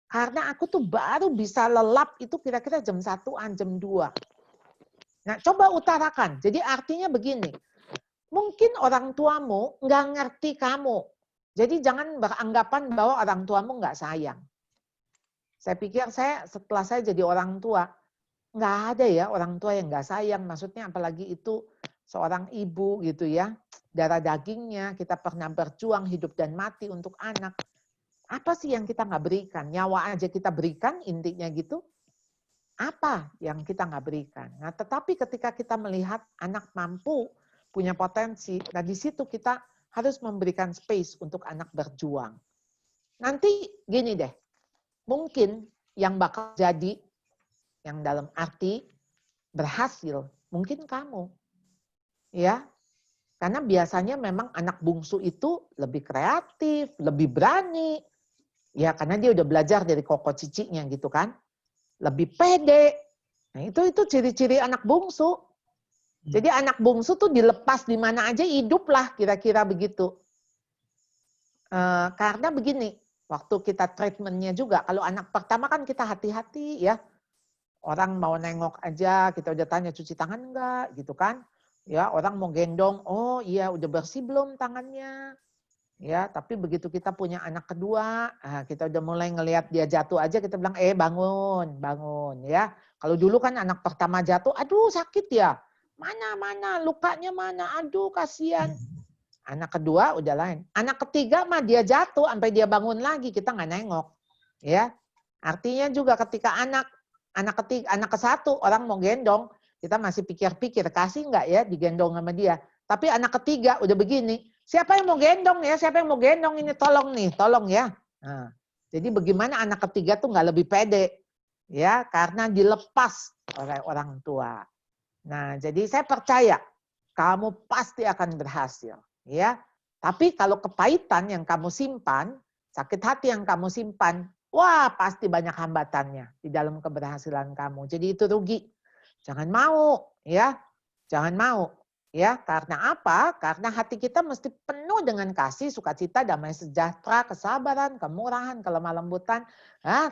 Karena aku tuh baru bisa lelap itu kira-kira jam 1-an, jam 2. Nah, coba utarakan. Jadi artinya begini, mungkin orang tuamu nggak ngerti kamu. Jadi jangan beranggapan bahwa orang tuamu nggak sayang. Saya pikir setelah saya jadi orang tua, nggak ada ya orang tua yang nggak sayang. Maksudnya apalagi itu seorang ibu gitu ya, darah dagingnya, kita pernah berjuang hidup dan mati untuk anak. Apa sih yang kita nggak berikan? Nyawa aja kita berikan, intinya gitu. Apa yang kita nggak berikan? Nah, tetapi ketika kita melihat anak mampu, punya potensi, nah di situ kita harus memberikan space untuk anak berjuang. Nanti gini deh, mungkin yang bakal jadi, yang dalam arti berhasil, mungkin kamu. Ya, karena biasanya memang anak bungsu itu lebih kreatif, lebih berani. Ya, karena dia udah belajar dari koko cicinya gitu kan. Lebih pede. Nah, itu ciri-ciri anak bungsu. Jadi anak bungsu tuh dilepas di mana aja hidup lah, kira-kira begitu. Karena begini, waktu kita treatmentnya juga, kalau anak pertama kan kita hati-hati ya. Orang mau nengok aja, kita udah tanya cuci tangan enggak gitu kan. Ya, orang mau gendong, oh iya udah bersih belum tangannya. Ya, tapi begitu kita punya anak kedua, kita udah mulai ngelihat dia jatuh aja, kita bilang, bangun, ya. Kalau dulu kan anak pertama jatuh, aduh sakit ya, mana, lukanya mana, aduh kasihan. Anak kedua udah lain. Anak ketiga mah dia jatuh, sampai dia bangun lagi, kita nggak nengok. Ya, artinya juga ketika anak anak ke-1 orang mau gendong, kita masih pikir-pikir kasih nggak ya digendong sama dia. Tapi anak ke-3 udah begini, siapa yang mau gendong ya? Siapa yang mau gendong ini? Tolong nih, tolong ya. Nah, jadi bagaimana anak ke-3 tuh nggak lebih pede, ya, karena dilepas oleh orang tua. Nah, jadi saya percaya kamu pasti akan berhasil, ya. Tapi kalau kepahitan yang kamu simpan, sakit hati yang kamu simpan, wah pasti banyak hambatannya di dalam keberhasilan kamu. Jadi itu rugi. Jangan mau, ya. Jangan mau, ya. Karena apa? Karena hati kita mesti penuh dengan kasih, sukacita, damai sejahtera, kesabaran, kemurahan, kelemah lembutan,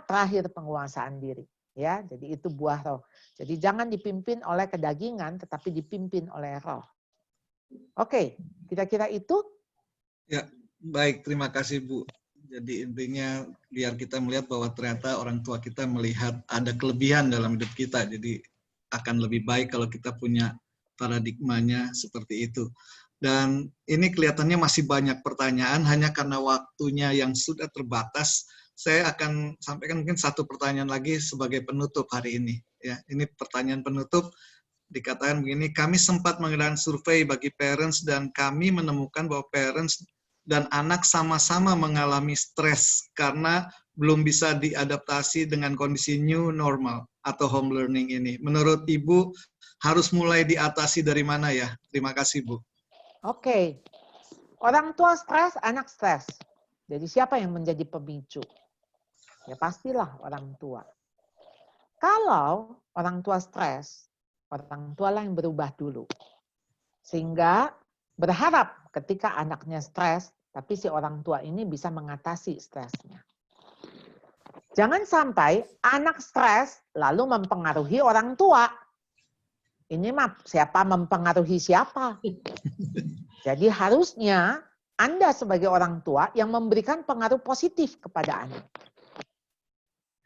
terakhir penguasaan diri. Ya, jadi itu buah roh. Jadi jangan dipimpin oleh kedagingan, tetapi dipimpin oleh roh. Oke, kira-kira itu. Ya, baik. Terima kasih, Bu. Jadi intinya biar kita melihat bahwa ternyata orang tua kita melihat ada kelebihan dalam hidup kita. Jadi akan lebih baik kalau kita punya paradigmanya seperti itu. Dan ini kelihatannya masih banyak pertanyaan, hanya karena waktunya yang sudah terbatas. Saya akan sampaikan mungkin satu pertanyaan lagi sebagai penutup hari ini. Ya, ini pertanyaan penutup. Dikatakan begini, kami sempat mengadakan survei bagi parents dan kami menemukan bahwa parents dan anak sama-sama mengalami stres karena belum bisa diadaptasi dengan kondisi new normal atau home learning ini. Menurut Ibu, harus mulai diatasi dari mana ya? Terima kasih, Bu. Oke. Orang tua stres, anak stres. Jadi siapa yang menjadi pemicu? Ya pastilah orang tua. Kalau orang tua stres, orang tua lah yang berubah dulu. Sehingga berharap ketika anaknya stres, tapi si orang tua ini bisa mengatasi stresnya. Jangan sampai anak stres lalu mempengaruhi orang tua. Ini mah siapa mempengaruhi siapa? Jadi harusnya Anda sebagai orang tua yang memberikan pengaruh positif kepada anak.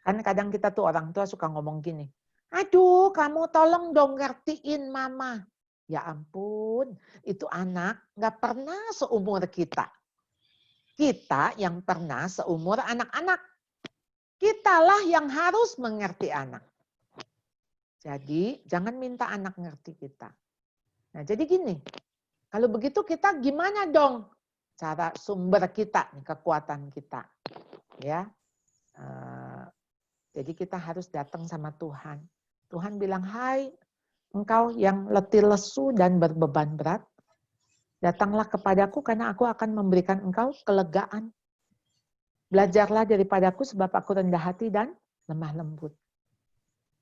Kan kadang kita tuh orang tua suka ngomong gini, aduh kamu tolong dong ngertiin mama. Ya ampun, itu anak nggak pernah seumur kita. Kita yang pernah seumur anak-anak. Kitalah yang harus mengerti anak. Jadi jangan minta anak ngerti kita. Nah jadi gini, kalau begitu kita gimana dong cara sumber kita, kekuatan kita. Ya. Jadi kita harus datang sama Tuhan. Tuhan bilang, hai engkau yang letih lesu dan berbeban berat, datanglah kepadaku karena aku akan memberikan engkau kelegaan. Belajarlah daripadaku sebab aku rendah hati dan lemah lembut.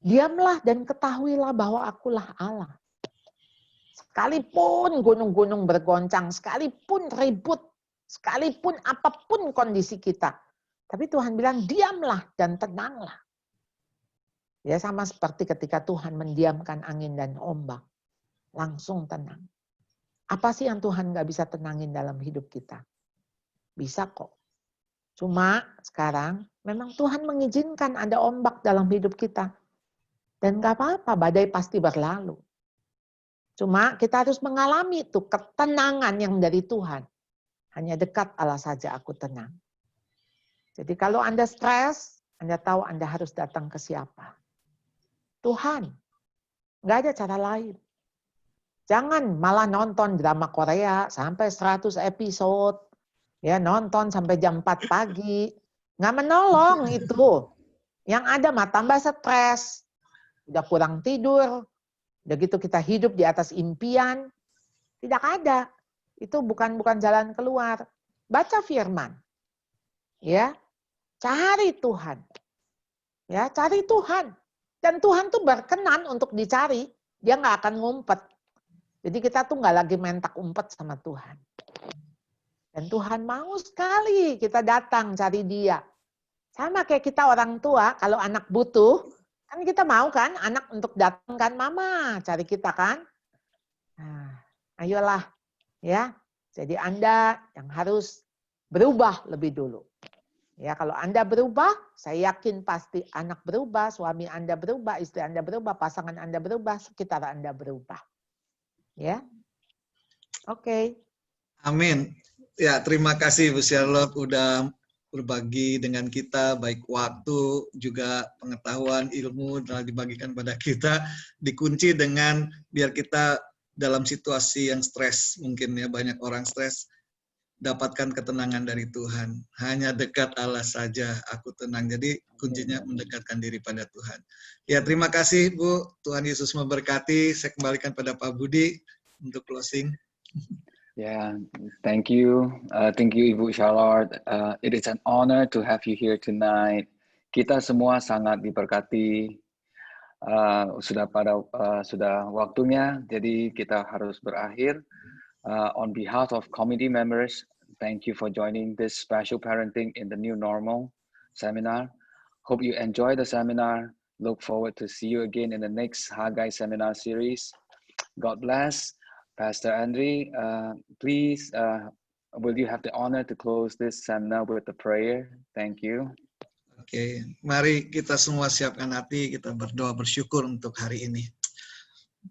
Diamlah dan ketahuilah bahwa akulah Allah. Sekalipun gunung-gunung bergoncang, sekalipun ribut, sekalipun apapun kondisi kita. Tapi Tuhan bilang, diamlah dan tenanglah. Ya sama seperti ketika Tuhan mendiamkan angin dan ombak. Langsung tenang. Apa sih yang Tuhan nggak bisa tenangin dalam hidup kita? Bisa kok. Cuma sekarang memang Tuhan mengizinkan ada ombak dalam hidup kita. Dan nggak apa-apa, badai pasti berlalu. Cuma kita harus mengalami tuh ketenangan yang dari Tuhan. Hanya dekat Allah saja aku tenang. Jadi kalau Anda stres, Anda tahu Anda harus datang ke siapa? Tuhan. Nggak ada cara lain. Jangan malah nonton drama Korea sampai 100 episode. Ya, nonton sampai jam 4 pagi. Nggak menolong itu. Yang ada mah tambah stres. Udah kurang tidur. Udah gitu kita hidup di atas impian. Tidak ada. Itu bukan jalan keluar. Baca firman. Ya. Cari Tuhan. Ya, cari Tuhan. Dan Tuhan tuh berkenan untuk dicari. Dia nggak akan ngumpet. Jadi kita tuh nggak lagi mentak umpet sama Tuhan. Dan Tuhan mau sekali kita datang cari dia. Sama kayak kita orang tua, kalau anak butuh, kan kita mau kan anak untuk datang kan, mama cari kita kan. Nah, ayolah ya. Jadi Anda yang harus berubah lebih dulu. Ya, kalau Anda berubah, saya yakin pasti anak berubah, suami Anda berubah, istri Anda berubah, pasangan Anda berubah, sekitar Anda berubah. Ya. Oke. Amin. Ya, terima kasih Bu Charlotte berbagi dengan kita, baik waktu, juga pengetahuan, ilmu telah dibagikan pada kita, dikunci dengan biar kita dalam situasi yang stres, mungkin ya banyak orang stres, dapatkan ketenangan dari Tuhan. Hanya dekat Allah saja aku tenang. Jadi kuncinya mendekatkan diri pada Tuhan. Ya, terima kasih Bu. Tuhan Yesus memberkati. Saya kembalikan pada Pak Budi untuk closing. Yeah, thank you. Thank you, Ibu Charlotte. It is an honor to have you here tonight. Kita semua sangat diberkati. Sudah waktunya, jadi kita harus berakhir. On behalf of committee members, thank you for joining this special parenting in the new normal seminar. Hope you enjoy the seminar. Look forward to see you again in the next Haggai seminar series. God bless. Pastor Andre, please, will you have the honor to close this seminar with a prayer? Thank you. Oke, mari kita semua siapkan hati, kita berdoa bersyukur untuk hari ini.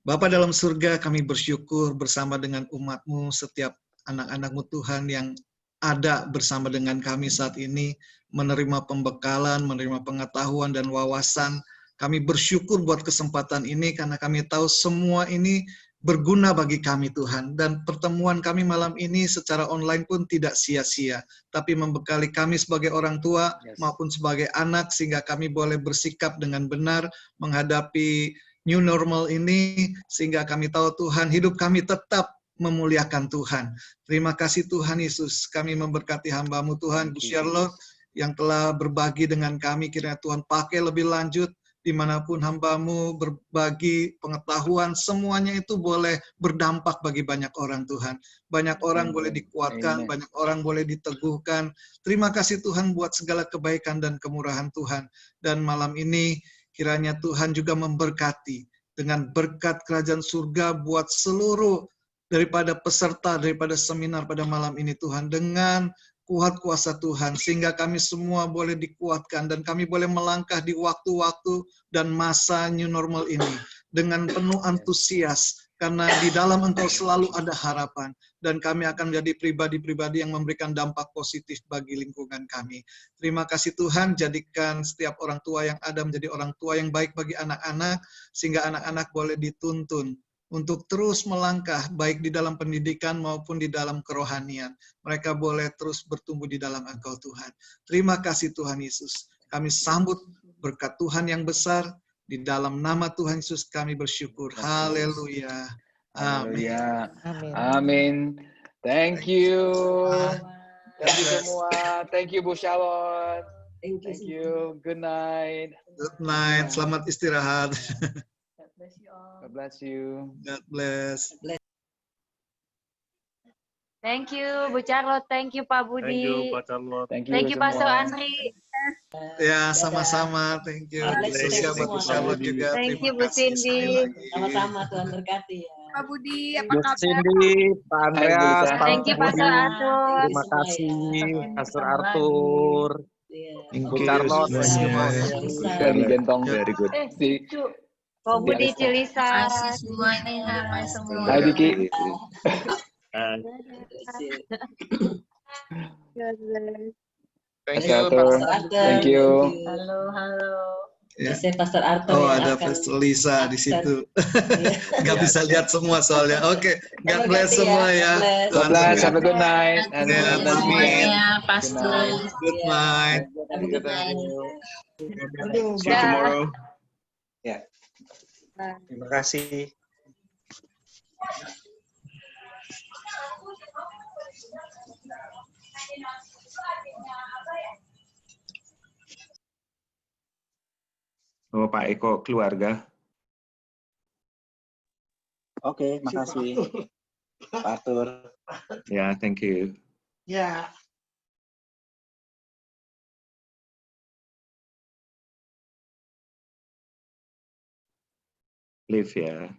Bapa dalam surga, kami bersyukur bersama dengan umat-Mu, setiap anak-anak-Mu Tuhan yang ada bersama dengan kami saat ini, menerima pembekalan, menerima pengetahuan dan wawasan. Kami bersyukur buat kesempatan ini karena kami tahu semua ini berguna bagi kami Tuhan. Dan pertemuan kami malam ini secara online pun tidak sia-sia, tapi membekali kami sebagai orang tua maupun sebagai anak, sehingga kami boleh bersikap dengan benar menghadapi new normal ini, sehingga kami tahu Tuhan, hidup kami tetap memuliakan Tuhan. Terima kasih Tuhan Yesus, kami memberkati hamba-Mu Tuhan, Bu Charlotte, yang telah berbagi dengan kami, kiranya Tuhan pakai lebih lanjut, dimanapun hamba-Mu berbagi pengetahuan, semuanya itu boleh berdampak bagi banyak orang Tuhan. Banyak orang boleh dikuatkan, banyak orang boleh diteguhkan. Terima kasih Tuhan buat segala kebaikan dan kemurahan Tuhan. Dan malam ini kiranya Tuhan juga memberkati dengan berkat kerajaan surga buat seluruh daripada peserta, daripada seminar pada malam ini Tuhan, dengan kuat kuasa Tuhan, sehingga kami semua boleh dikuatkan dan kami boleh melangkah di waktu-waktu dan masa new normal ini dengan penuh antusias, karena di dalam Engkau selalu ada harapan, dan kami akan menjadi pribadi-pribadi yang memberikan dampak positif bagi lingkungan kami. Terima kasih Tuhan, jadikan setiap orang tua yang ada menjadi orang tua yang baik bagi anak-anak, sehingga anak-anak boleh dituntun untuk terus melangkah baik di dalam pendidikan maupun di dalam kerohanian. Mereka boleh terus bertumbuh di dalam Engkau Tuhan. Terima kasih Tuhan Yesus. Kami sambut berkat Tuhan yang besar. Di dalam nama Tuhan Yesus kami bersyukur. Haleluya. Amin. Amin. Thank you. Thank you semua. Thank you Bu Charlotte. Thank you. Good night. Good night. Selamat istirahat. God bless you. God bless. Thank you, Bu Charlotte. Thank you, Pak Budi. Thank you, Pak Charlotte. Thank Thank you, Pastor semua. Andri. Ya, sama-sama. Thank you. Khususnya buat Bu Charlotte juga. Thank you, Terima Bu kasih sekali Cindy. lagi. Sama-sama, Tuhan berkati ya. Pak Budi, apa Bu kabar? Cindy, Pak Andreas, Pak Thank you, Pastor Budi. Arthur. Terima kasih, Pastor Arthur. Bu Charlotte, thank you, Pak. Dari Gentong. Very good. Pak Budi Cilisa. Kasih semuanya, Pak semua. Hai Diki. Thank you, you, Thank you. Halo, halo. Ya. Pastor Arthur. Oh, yang ada akan- Pastor Lisa di situ. Iya. Nggak bisa lihat semua soalnya. Oke, God bless Berkati ya, semua ya. God bless. God bless. Have a good night. Yeah, And that's Semuanya, Pastor. Good night. Good night. See you tomorrow. Ya. Terima kasih. Oh, Pak Eko keluarga. Oke, makasih. Pak Arthur. Ya, thank you. Ya. Live ya.